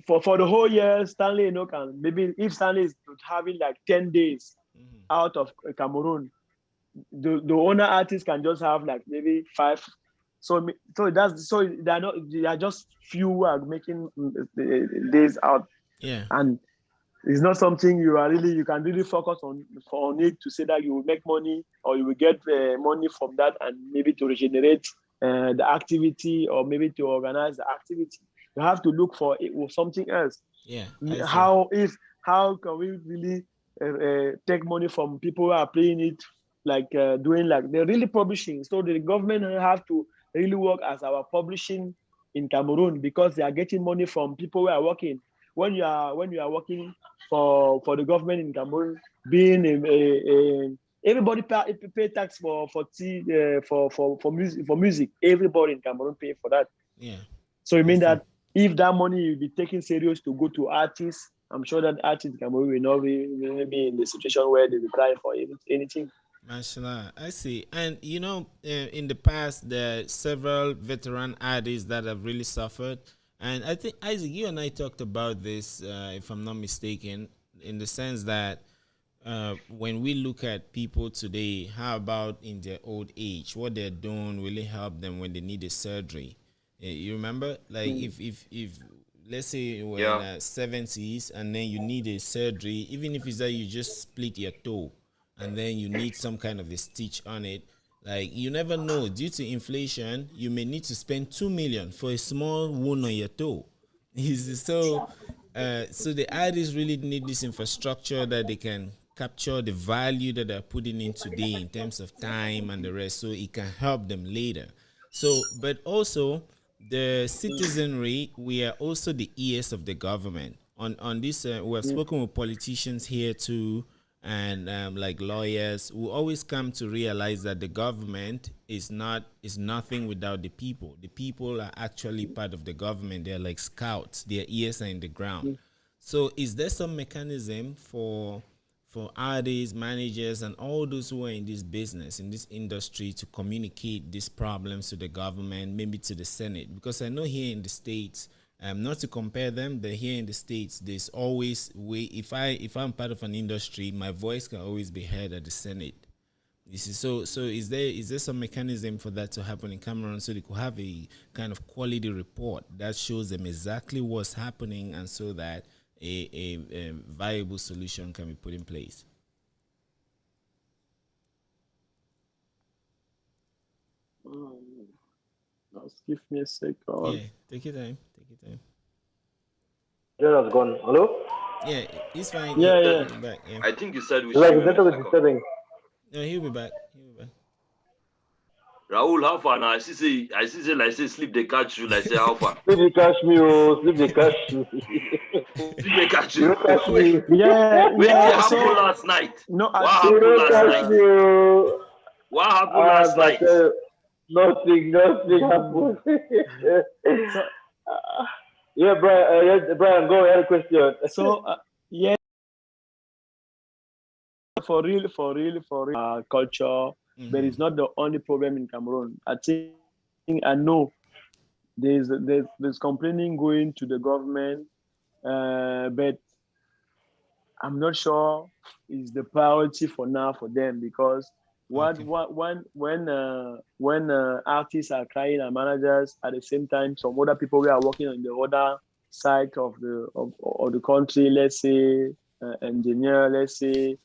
for the whole year, Stanley can maybe if Stanley is having like 10 days out of Cameroon, the owner artist can just have like maybe five. So they are just few who are making days out, Yeah, and it's not something you can really focus on it to say that you will make money or you will get money from that and maybe to regenerate the activity or maybe to organize the activity. You have to look for it with something else. yeah. I see. How can we really take money from people who are playing it, like doing like they're really publishing? So the government have to really work as our publishing in Cameroon, because they are getting money from people who are working. When you are working for the government in Cameroon, being everybody pay tax for music. Everybody in Cameroon pay for that. Yeah, So it I means see. that if that money will be taken serious to go to artists, I'm sure that artists in Cameroon will not be in the situation where they will cry for anything. Mashallah, I see. And in the past, there are several veteran artists that have really suffered. And I think, Isaac, you and I talked about this, if I'm not mistaken, in the sense that when we look at people today, how about in their old age? What they're doing really help them when they need a surgery. You remember? Like, if let's say you were in Yeah. the 70s and then you need a surgery, even if it's that you just split your toe and then you need some kind of a stitch on it, like you never know, due to inflation you may need to spend 2 million for a small wound on your toe. So the artists really need this infrastructure that they can capture the value that they're putting in today in terms of time and the rest, so it can help them later. So, but also the citizenry, we are also the ears of the government. On this, we have spoken with politicians here too, and like lawyers who always come to realize that the government is nothing without the people. The people are actually part of the government. They're like scouts. Their ears are in the ground. So is there some mechanism for artists, managers, and all those who are in this business, in this industry, to communicate these problems to the government, maybe to the Senate? Because I know here in the States, not to compare them, but here in the States, there's always way. If I'm part of an industry, my voice can always be heard at the Senate. You see, so is there some mechanism for that to happen in Cameroon, so they could have a kind of quality report that shows them exactly what's happening, and so that a viable solution can be put in place? Just give me a second. Yeah, take your time. Take your time. John has gone. Hello? Yeah, he's fine. Yeah, He'll yeah. be back. Yeah. I think you said we Like, should. the network is disturbing. No, he'll be back. He'll be back. Raoul, how far now? I see say like say sleep they catch you, like say how far? Sleep they catch me, oh, sleep they catch you. Sleep they catch You you. don't catch me. Yeah, What yeah. happened So last night? no, What You happened don't last catch night? me, oh. What happened last But night? nothing happened. so Yeah, Brian, go ahead, question. so yeah, for real, culture. But it's not the only problem in Cameroon. I know there's complaining going to the government, but I'm not sure is the priority for now for them, because Okay. when artists are crying and managers at the same time, some other people who are working on the other side of the country, let's say engineer, let's say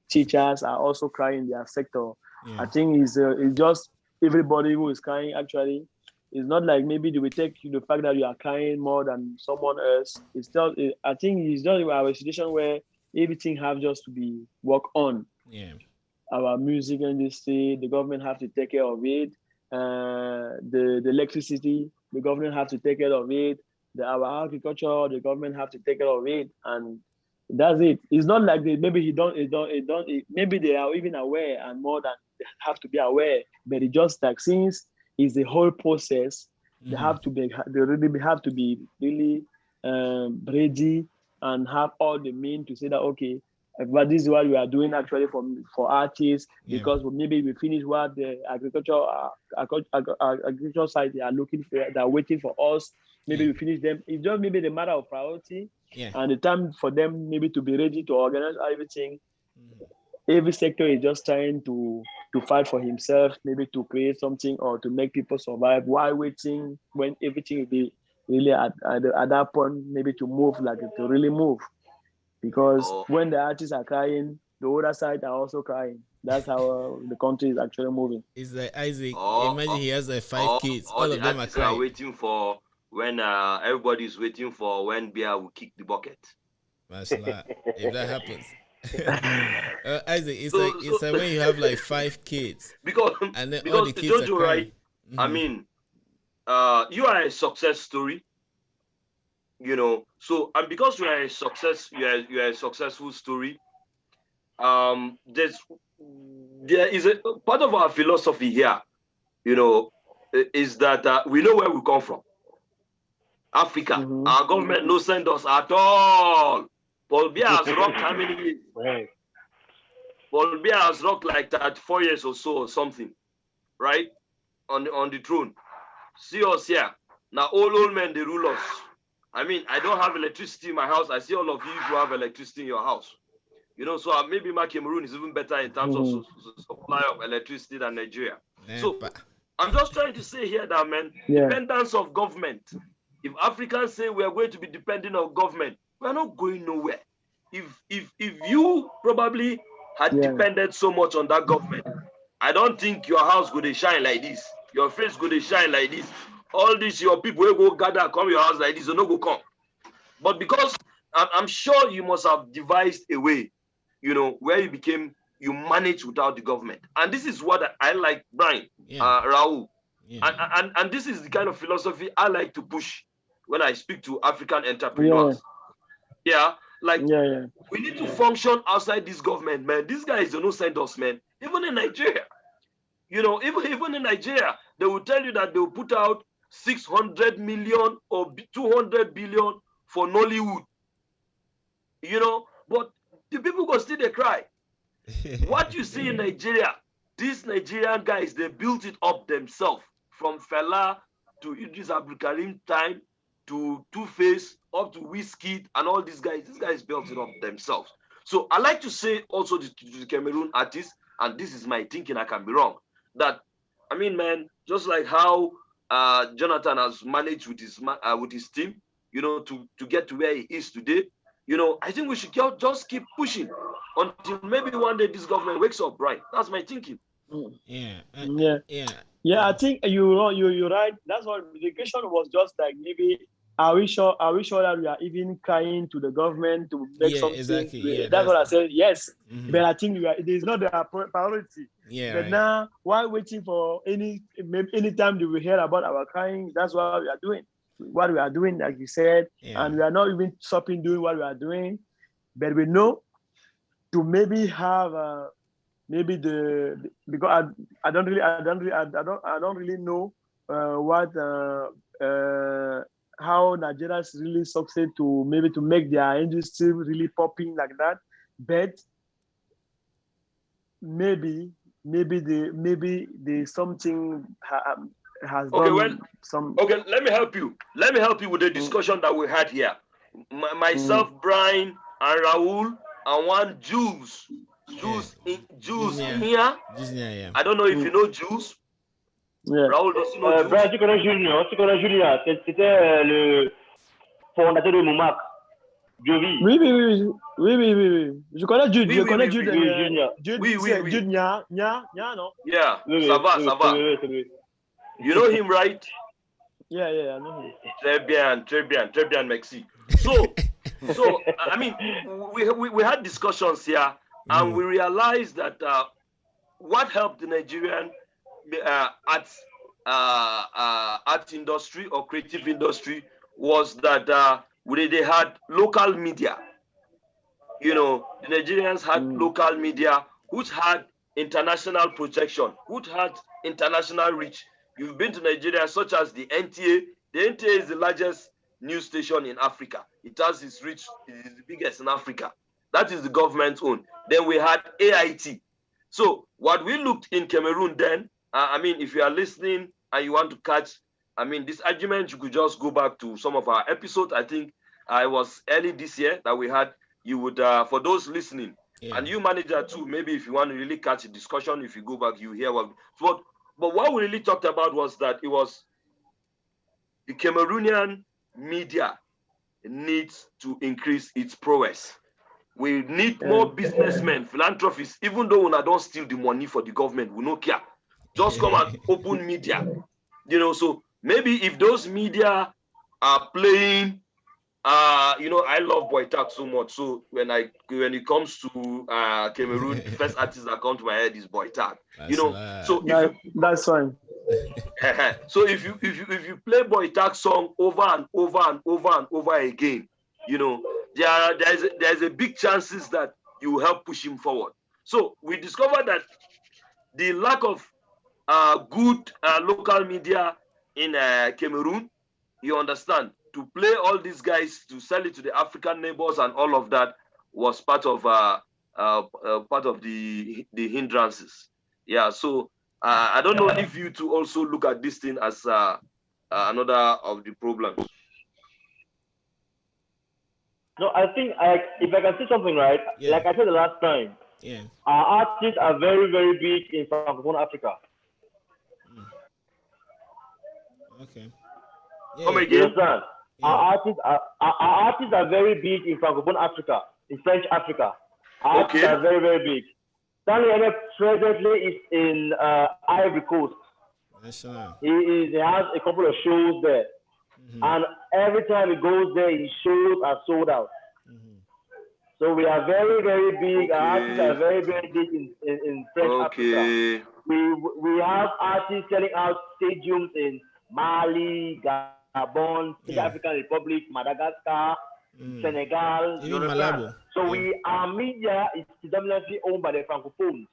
teachers, are also crying in their sector. Yeah. I think it's just everybody who is crying actually. It's not like maybe they will take the fact that you are crying more than someone else. It's just, I think it's just our situation where everything have just to be worked on. Yeah. Our music industry, the government have to take care of it. The electricity, the government have to take care of it. Our agriculture, the government have to take care of it, and that's it. It's not like maybe maybe they are even aware and more than they have to be aware, but it just like since it's the whole process, they have to be really ready and have all the means to say that okay, but this is what we are doing actually for artists, because maybe we finish what the agricultural side they are looking for, they are waiting for us. Maybe we finish them. It's just maybe the matter of priority and the time for them maybe to be ready to organize everything. Every sector is just trying to fight for himself, maybe to create something or to make people survive while waiting when everything will be really at that point, maybe to move, like to really move. Because when the artists are crying, the other side are also crying. That's how the country is actually moving. It's like Isaac. Imagine he has like 5 kids. All of them are Are crying. waiting for when everybody's waiting for when Bia will kick the bucket. Mashallah, if that happens. Isaac, it's like when you have like 5 kids. Because and then all the kids are Jojo, crying. right? I mean, you are a success story. You know, so and because you are a successful story. There is a part of our philosophy here, you know, is that we know where we come from. Africa, our government no send us at all. Paul Biya has rocked how many years? Right. Paul Biya has rocked like that 4 years or so or something, right? On the throne. See us here. Now old men they rule us. I mean, I don't have electricity in my house. I see all of you who have electricity in your house. You know, so maybe my Cameroon is even better in terms of supply of electricity than Nigeria. So I'm just trying to say here that, man, dependence of government. If Africans say we are going to be dependent on government, we are not going nowhere. If you probably had depended so much on that government, I don't think your house could shine like this. Your face could shine like this. All these your people will go gather, come your house like this, or no go come. But because I'm sure you must have devised a way, you know, where you manage without the government. And this is what I like, Brian, Raul. And this is the kind of philosophy I like to push when I speak to African entrepreneurs. Like, Yeah. we need to function outside this government, man. These guys don't send us, man. Even in Nigeria, even in Nigeria, they will tell you that they will put out 600 million or 200 billion for Nollywood. But the people go still they cry. What you see in Nigeria, these Nigerian guys, they built it up themselves, from Fela to Idris Abdulkarim time to Two-Face up to Wizkid and all these guys. These guys built it up themselves. So I like to say also to the Cameroon artists, and this is my thinking, I can be wrong, that, I mean, man, just like how Jonathan has managed with his team, to get to where he is today, I think we should just keep pushing until maybe one day this government wakes up, right? That's my thinking. Yeah. I think you're right. That's what the question was, just like, maybe are we sure that we are even crying to the government to make something? Exactly. Yeah, that's what I said. Yes, Mhm. but I think it is not the priority. Yeah, But right. now, while waiting for any time that we hear about our crying, that's what we are doing. What we are doing, like you said, Yeah. and we are not even stopping doing what we are doing. But we know to maybe have maybe because I don't really know what how Nigerians really succeed to make their industry really popping like that. But maybe the something has done some. Okay, let me help you. Let me help you with the discussion that we had here. Myself, Brian, and Raul, and one Jules. Jules here. Yeah. I don't know if you know Jules. Yeah. Raoul, does you know Jules? Brian, tu connais Julien. C'était le fondateur de Moumak. Jovi. Oui. Je connais Jude. Oui, Je connais oui, Jude. oui, Jude, oui. Jude Nya, non? Yeah, Oui, ça va. oui. You know him, right? Yeah, I know him. Très bien, merci. So I mean, we had discussions here, and we realized that what helped the Nigerian art industry or creative industry was that they had local media. The Nigerians had local media which had international projection, which had international reach. You've been to Nigeria, such as the NTA. The NTA is the largest news station in Africa. It has its reach, it is the biggest in Africa. That is the government's own. Then we had AIT. So what we looked in Cameroon then, I mean, if you are listening and you want to catch, I mean, this argument, you could just go back to some of our episodes. I think it was early this year that we had. You would, for those listening, and you manager too, maybe if you want to really catch a discussion, if you go back, you hear what. But what we really talked about was that it was the Cameroonian media needs to increase its prowess. We need more businessmen, philanthropists, even though we don't steal the money for the government, we don't care. Just come and open media. So maybe if those media are playing, I love Boytak so much. So when it comes to Cameroon, the first artist that comes to my head is Boytak. So that's fine. So if you play Boytak song over and over and over and over again, there's a big chances that you will help push him forward. So we discovered that the lack of good local media in Cameroon, you understand, to play all these guys, to sell it to the African neighbors and all of that was part of the hindrances. Yeah, so I don't know if you two also look at this thing as another of the problems. No, I think if I can say something right, like I said the last time, our artists are very, very big in Francophone Africa. Okay. Come again? You understand? Our artists are very big in Francophone Africa, in French Africa. Our artists are very, very big. Stanley Ene presently is in Ivory Coast. He has a couple of shows there. And every time he goes there, his shows are sold out. So we are very, very big. Our artists are very, very big in French Africa. We have artists selling out stadiums in Mali, Gabon, South African Republic, Madagascar, Senegal, you Even understand? Malabo. So Yeah. our media is predominantly owned by the Francophones.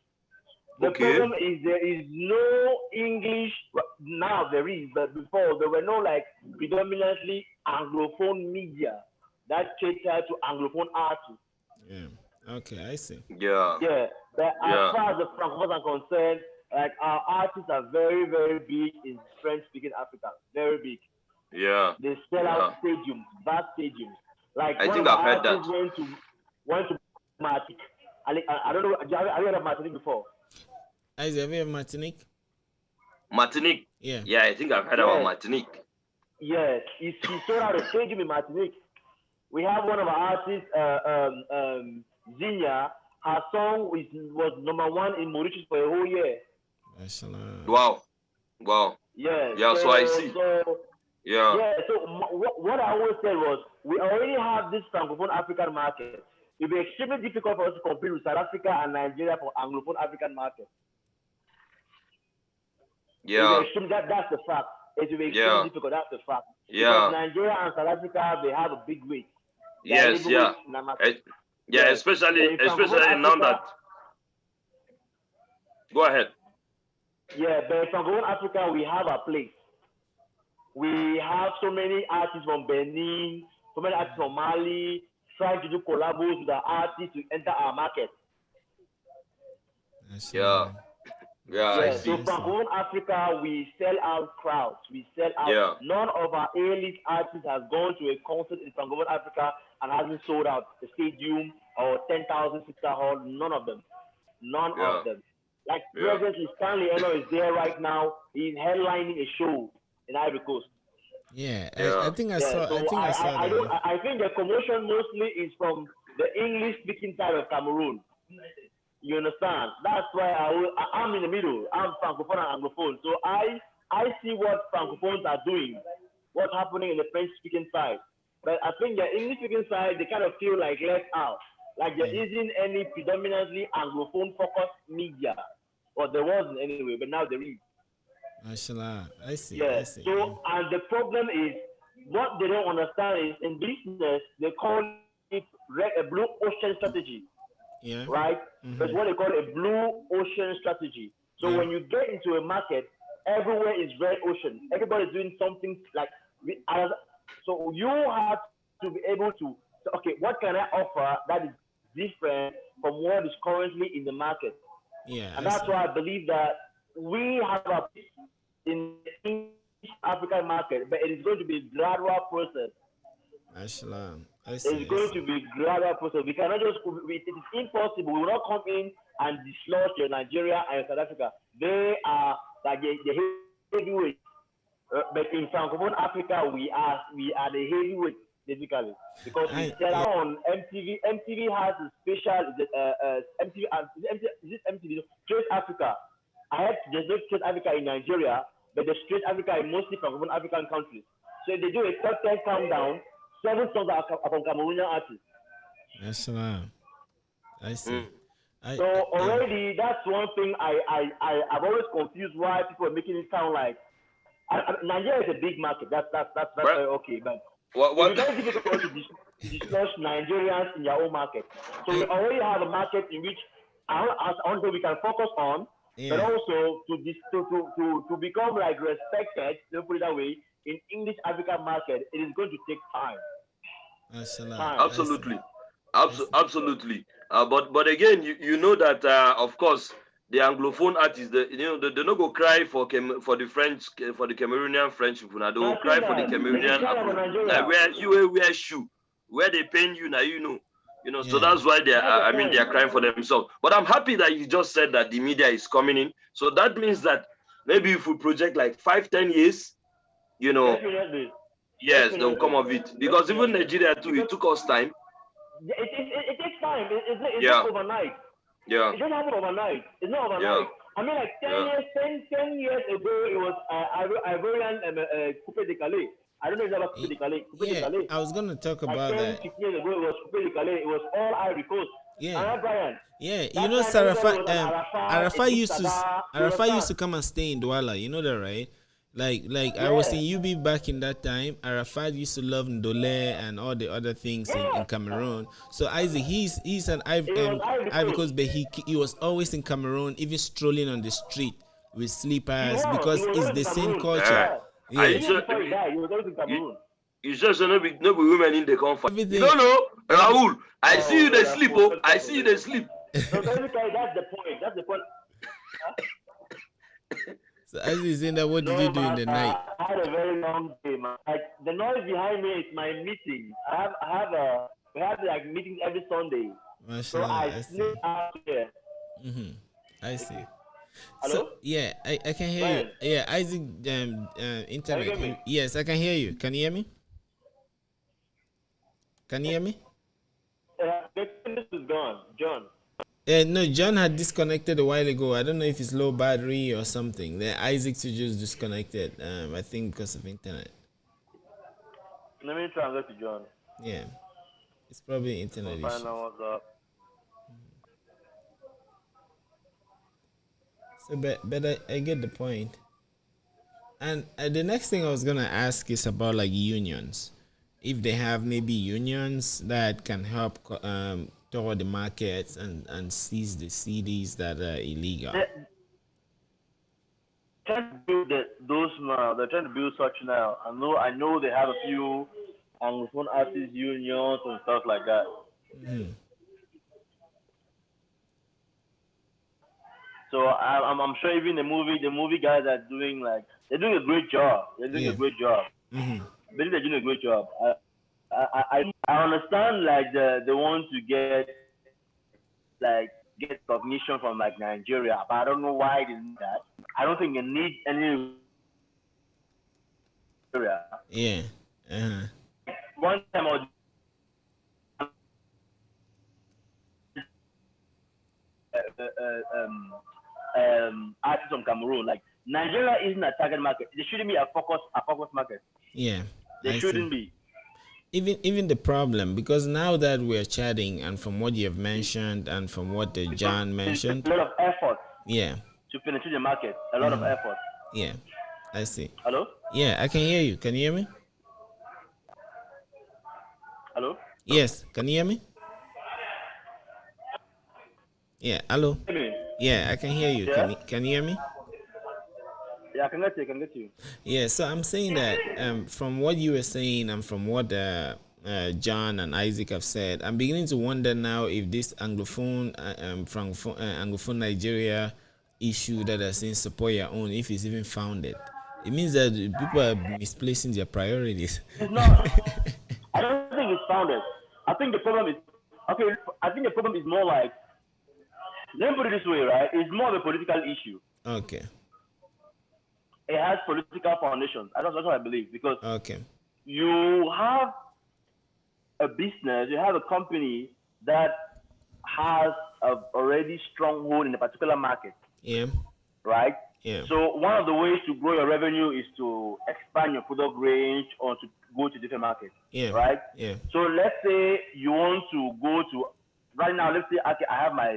The Okay. problem is there is no English now. There is, but before there were no like predominantly Anglophone media that cater to Anglophone artists. Yeah. Okay, I see. Yeah. Yeah, but as Yeah. far as the Francophones are concerned, like our artists are very, very big in French-speaking Africa. Very big. Yeah. They sell Yeah. out stadiums, vast stadiums. Like I one think of I've our heard that. artists went to Martinique. I don't know. Have you heard of Martinique before? Isaac, have you heard of Martinique? Martinique. Yeah. Yeah, I think I've heard about Yes. Martinique. Yes, he sold out a stadium in Martinique. We have one of our artists, Zinia. Her song was #1 in Mauritius for a whole year. Mashallah. Wow. Wow. Yeah. Yeah, so I see. Yeah. Yeah. So what I always said was, we already have this Francophone African market. It will be extremely difficult for us to compete with South Africa and Nigeria for Anglophone African market. Yeah. That's the fact. It will be extremely difficult. That's the fact. Yeah. Because Nigeria and South Africa, they have a big weight. Yes, yeah. Yeah, especially now that. Go ahead. Yeah, but in Francophone Africa, we have a place. We have so many artists from Benin, so many artists from Mali, trying to do collabos with our artists to enter our market. Yeah. Yeah, I see. So Francophone Africa, we sell out crowds. We sell out. Yeah. None of our A-list artists has gone to a concert in Francophone Africa and hasn't sold out the stadium or 10,000 sister hall. None of them. None of them. Like presently, Stanley Eno is there right now. He's headlining a show in Ivory Coast. Yeah, I think I saw. So I saw that. I think the commotion mostly is from the English-speaking side of Cameroon. You understand? That's why I'm in the middle. I'm Francophone and Anglophone. So I see what Francophones are doing, what's happening in the French-speaking side. But I think the English-speaking side, they kind of feel like left out. Like there isn't any predominantly Anglophone-focused media. Or there wasn't anyway, but now there is. Mashallah, I see. Yeah. I see. So, and the problem is, what they don't understand is, in business, they call it a blue ocean strategy. Yeah. Right? That's what they call a blue ocean strategy. So when you get into a market, everywhere is red ocean. Everybody's doing something like, so you have to be able to, okay, what can I offer that is different from what is currently in the market? Yeah. And that's why I believe that we have a place in the African market, but it is going to be a gradual process. Mashallah. It's going to be a gradual process. We cannot just, it is impossible. We will not come in and dislodge Nigeria and South Africa. They are like the heavyweight. But in Francophone Africa, we are the heavyweight, basically. Because we sell on MTV. MTV has a special, MTV, Straight Africa. There's no Straight Africa in Nigeria, but the Straight Africa is mostly Francophone African countries. So they do a top 10 countdown. 7 songs are from Cameroonian artists. Mashallah. I see. So already, that's one thing I've always confused why people are making it sound like Nigeria is a big market. That's very okay, but it's very difficult to dislodge Nigerians in their own market. So we already have a market in which we can focus on, but also to become like respected, to put it that way, in English African market, it is going to take time. Absolutely. Absolutely. But again, you know that of course the Anglophone artists, they don't go cry for the French, for the Cameroonian French people. They will cry for the Cameroonian like where you wear shoe, where they paint you now, so that's why they are crying for themselves. But I'm happy that you just said that the media is coming in. So that means that maybe if we project like 5-10 years, Definitely. yes, they'll come of it. Because even Nigeria too, it took us time. It takes time. It's not overnight. Yeah. It doesn't happen overnight. It's not overnight. Yeah. I mean, like 10 years ago, it was Ivorian Coupe de Calais. I don't know if it's Coupe de Calais. I was going to talk about that. 10 years ago, it was Coupe de Calais. It was all Ivory Coast. Yeah. Brian. Yeah, Arafat used to come and stay in Douala. You know that, right? Like I was Yeah. in UB back in that time. Arafat used to love Ndole and all the other things in Yeah. Cameroon. So Isaac, he's an It was Ivory Ivory Coast, Coast. but he was always in Cameroon, even strolling on the street with slippers He because was it's always the in same Cameroon. culture. Uh, Yeah. I Yeah, you Even just before he died, he was always in you, Cameroon. you just no be women in the comfort. You everything. don't know, Every Raul. I see Oh you they no, that's sleep. Oh, I that's see you they unbelievable. sleep. So basically, that's the point. That's the point. So as he's saying that, what did you No, do in man, the night? I had a very long day, man. Like the noise behind me is my meeting. We have like meetings every Sunday. So Mashallah, I I sleep see. out here. I see. So Hello, yeah, I can hear you. Brian, Yeah, Isaac, can you internet. hear me? Yes, I can hear you. Can you hear me? Can you hear me? This is gone, John. No, John had disconnected a while ago. I don't know if it's low battery or something. Then Isaac too just disconnected. I think because of internet. Let me try and go to John. Yeah, it's probably We'll internet find issues. out what's up. So, but I get the point. And the next thing I was gonna ask is about like unions. If they have maybe unions that can help toward the markets and seize the CDs that are illegal. They're trying to build those now. They're trying to build such now. I know they have a few Anglophone artists unions and stuff like that. So I'm sure even the movie guys are doing like they're doing a great job. They're doing Yeah. a great job. Mm-hmm. Believe they're doing a great job. I understand like they want to get recognition from like Nigeria, but I don't know why they need that. I don't think they need any Nigeria. Yeah. Uh-huh. One time or artists from Cameroon, like Nigeria isn't a target market. They shouldn't be a focus market. Yeah. They I shouldn't see. be. Even the problem, because now that we're chatting and from what you have mentioned and from what John mentioned, A lot of effort yeah, to penetrate the market. A lot of effort. yeah, I see. Hello? Yeah, I can hear you. Can you hear me? Hello? Yes, can you hear me? Yeah, hello. Hear me? Yeah, I can hear you. Yeah? Can you hear me? Yeah, I can get you. Yeah, so I'm saying that from what you were saying and from what John and Isaac have said, I'm beginning to wonder now if this Anglophone, Francophone, Anglophone Nigeria issue that are saying support your own, if it's even founded. It means that people are misplacing their priorities. It's not. I don't think it's founded. I think the problem is okay. I think the problem is more like, let me put it this way, right? It's more of a political issue. Okay. It has political foundations. That's what I believe, because Okay. you have a business, you have a company that has a already stronghold in a particular market, Yeah. right? Yeah. So one of the ways to grow your revenue is to expand your product range or to go to different markets, Yeah. right? Yeah. So let's say you want to go to right now. Let's say okay, I have my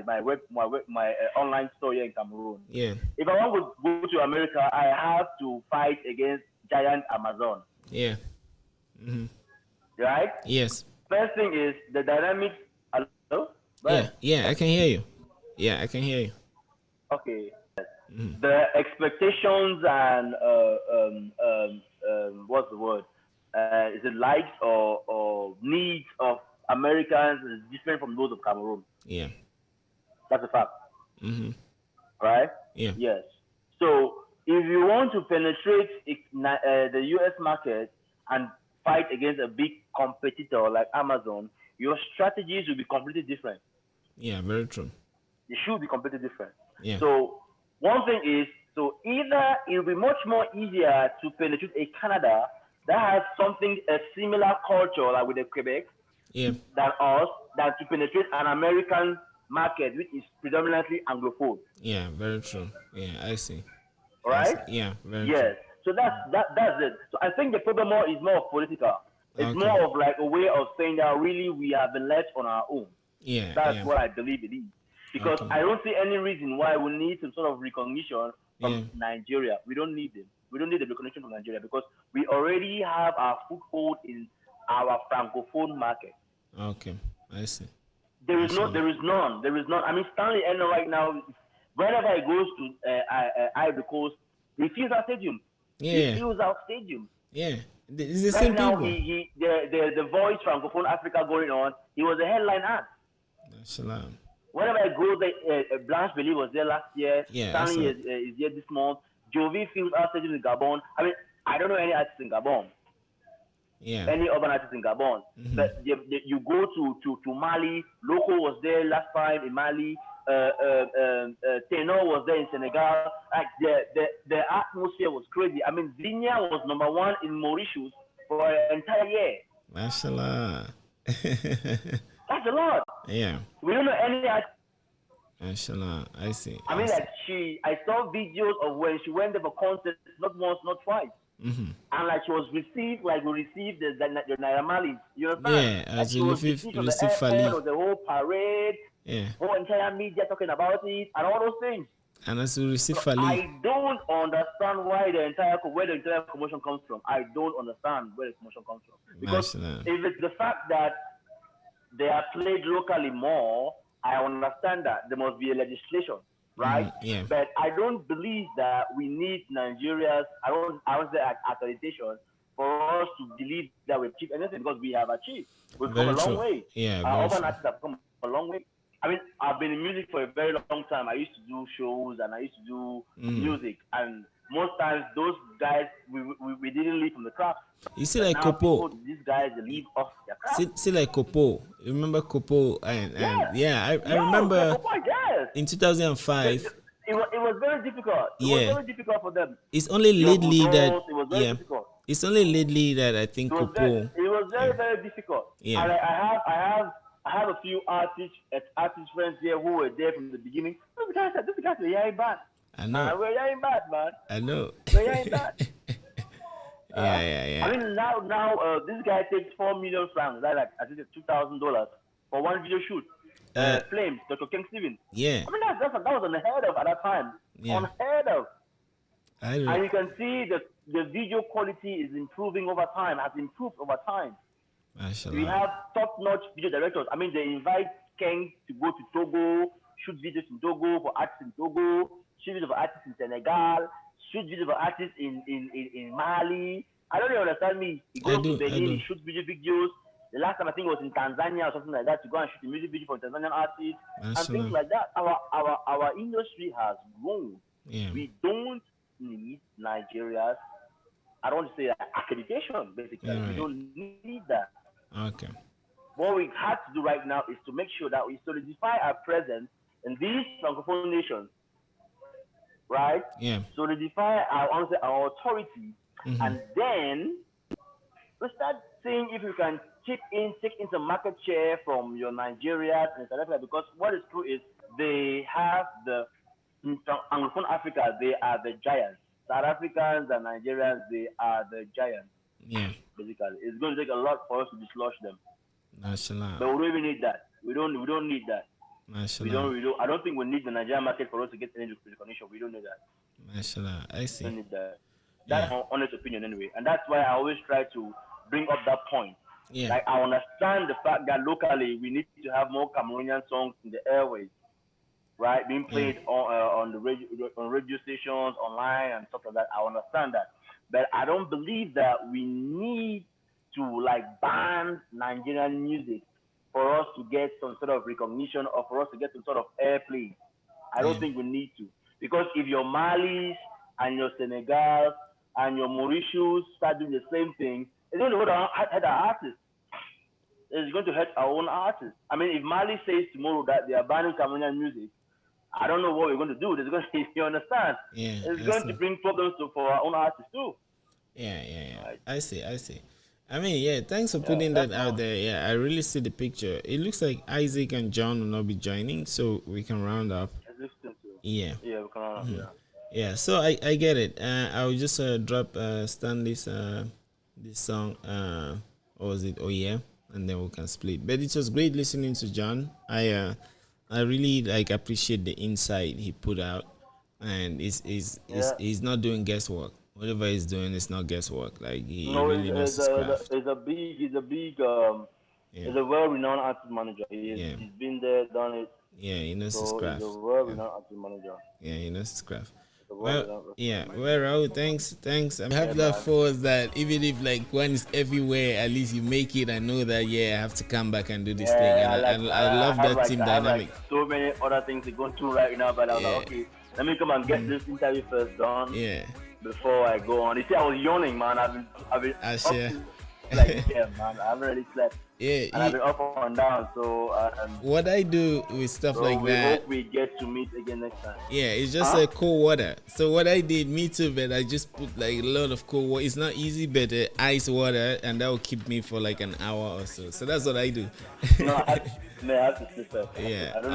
online store here in Cameroon. Yeah. If I want to go to America, I have to fight against giant Amazon, Yeah. right? Yes. First thing is the dynamics. Hello? Yeah. Yeah. I can hear you. Yeah, I can hear you. Okay. The expectations and what's the word? Is it likes or needs of Americans is different from those of Cameroon. Yeah. That's a fact. Right? Yeah. Yes. So if you want to penetrate the US market and fight against a big competitor like Amazon, your strategies will be completely different. Yeah. Very true. They should be completely different. Yeah. So one thing is, so either it will be much more easier to penetrate a Canada that has something a similar culture like with the Quebec Yeah. than us, than to penetrate an American market which is predominantly Anglophone. Yeah. Very true. Yeah. I see. Right? Yeah. Very Yes. So that's it. So I think the problem is more political. It's Okay. more of like a way of saying that really we have been left on our own. Yeah. That's Yeah. what I believe it is. Because Okay. I don't see any reason why we need some sort of recognition from Yeah. Nigeria. We don't need them. We don't need the recognition from Nigeria because we already have our foothold in our francophone market. Okay, I see. There I is no, see. there is none, there is none. I mean, Stanley Eno right now, whenever he goes to Ivory Coast, he fills out stadiums. He Yeah, fills out stadiums. yeah. It's the Right same now, people. the voice francophone Africa going on. He was a headline act. Shalom. Whenever I go there, Blanche Belly was there last year. Yeah, I Stanley saw. is here this month. Jovi fills out stadiums in Gabon. I mean, I don't know any artists in Gabon, Yeah. any urban artists in Gabon. But you go to Mali. Loco was there last time in Mali. Tenor was there in Senegal. Like the atmosphere was crazy. I mean, Vinya was number one in Mauritius for an entire year. Mashallah. That's a lot. Yeah. We don't know any artist. Mashallah. I see. I mean, see. like I saw videos of when she went there for concerts, not once, not twice. And like she was received, like we received the Naira Marleys. You understand? Yeah, like as she you was receive received from the airport, of the whole parade, Yeah. whole entire media talking about it, and all those things. And as you receive So Fali. I don't understand where the entire commotion comes from. I don't understand where the commotion comes from. Because Mashallah. if it's the fact that they are played locally more, I understand that there must be a legislation, right? Yeah. But I don't believe that we need Nigeria's I don't say accreditation for us to believe that we've achieved anything because we have achieved. We've come a long way. Yeah, Our very urban true. artists have come a long way. I mean, I've been in music for a very long time. I used to do shows and I used to do music, and most times those guys we didn't leave from the craft. You see, like Now Kopo. these guys they leave off their craft. See, like Kopo. You remember Kopo? And I remember Yes. in 2005. It was very difficult. It was very difficult for them. It's only lately that It was very difficult. It's only lately that I think It was Kopo. very difficult. Yeah. And I have a few artist friends here who were there from the beginning. These guys were hearing bad. I know. We're hearing bad, man. I know. We're hearing bad. Yeah. I mean, now this guy takes 4 million francs. That's like I think it's $2,000 for one video shoot. Flames, Dr. King Steven. Yeah. I mean, that was unheard of at that time. Yeah. Unheard of. I know. And you can see that the video quality is improving over time, has improved over time. Mashallah. We have top-notch video directors. I mean, they invite Ken to go to Togo, shoot videos in Togo for artists in Togo, shoot videos for artists in Senegal, shoot videos for artists in Mali. I don't really understand me. He goes to Benin, he shoots videos. The last time I think it was in Tanzania or something like that to go and shoot a music video for Tanzanian artists and things like that. Our industry has grown. Yeah. We don't need Nigeria's, I don't want to say accreditation, basically. Right. We don't need that. Okay. What we have to do right now is to make sure that we solidify our presence in these francophone nations, right? Yeah. Solidify our authority, and then we start seeing if we can take in some market share from your Nigerians and South Africa, because what is true is they have in Anglophone Africa, they are the giants. South Africans and Nigerians, they are the giants. Yeah. Basically, it's going to take a lot for us to dislodge them. Mashallah. But we don't even need that. We don't need that. Mashallah. We don't. I don't think we need the Nigerian market for us to get any recognition. We don't need that. Mashallah. I see. We don't need that. That's my honest opinion anyway, and that's why I always try to bring up that point. Yeah. Like, I understand the fact that locally we need to have more Cameroonian songs in the airways, right? Being played on the radio stations, online, and stuff like that. I understand that, but I don't believe that we need to like ban Nigerian music for us to get some sort of recognition or for us to get some sort of airplay. I don't think we need to, because if your Malis and your Senegal and your Mauritius start doing the same thing, it's going to hurt our artists. It's going to hurt our own artists. I mean, if Mali says tomorrow that they are banning Cameroonian music, I don't know what we're going to do. There's going to, you understand? Yeah. It's going to bring problems for our own artists too. Yeah. Right. I see. I mean, yeah, thanks for putting that out there. Yeah, I really see the picture. It looks like Isaac and John will not be joining, so we can round up. Yeah. Yeah, we can round up, yeah. Yeah, so I get it. I'll just drop Stanley's this song, or was it? Oh yeah, and then we can split. But it was great listening to John. I really appreciate the insight he put out, and he's not doing guesswork. Whatever he's doing is not guesswork. Like he No, really knows his craft. Yeah, he's a well-renowned artist manager. yeah, He's been there, done it. yeah. He knows his So he's a craft. Yeah, well-renowned artist manager. yeah. He knows his craft. He's a Well, well-renowned. yeah. Well, Raul, thanks. I have Yeah, that man. force that even if like one is everywhere, at least you make it. I know that. Yeah, I have to come back and do this thing. Yeah, And I love have that team I have dynamic. so many other things to go through right now, but I was Yeah. like, okay, let me come and get this interview first done Yeah, before I go on. You see, I was yawning, man. I've been I up share. to, like, yeah, man. I haven't really slept, Yeah. and I've been up and down. So, What I do with stuff so like we that. hope we get to meet again next time. Yeah, it's just a cold water. So what I did, me too, but I just put like a lot of cold water. It's not easy, but ice water, and that will keep me for like an hour or so. So that's what I do. No, I have to sleep first. Yeah. I don't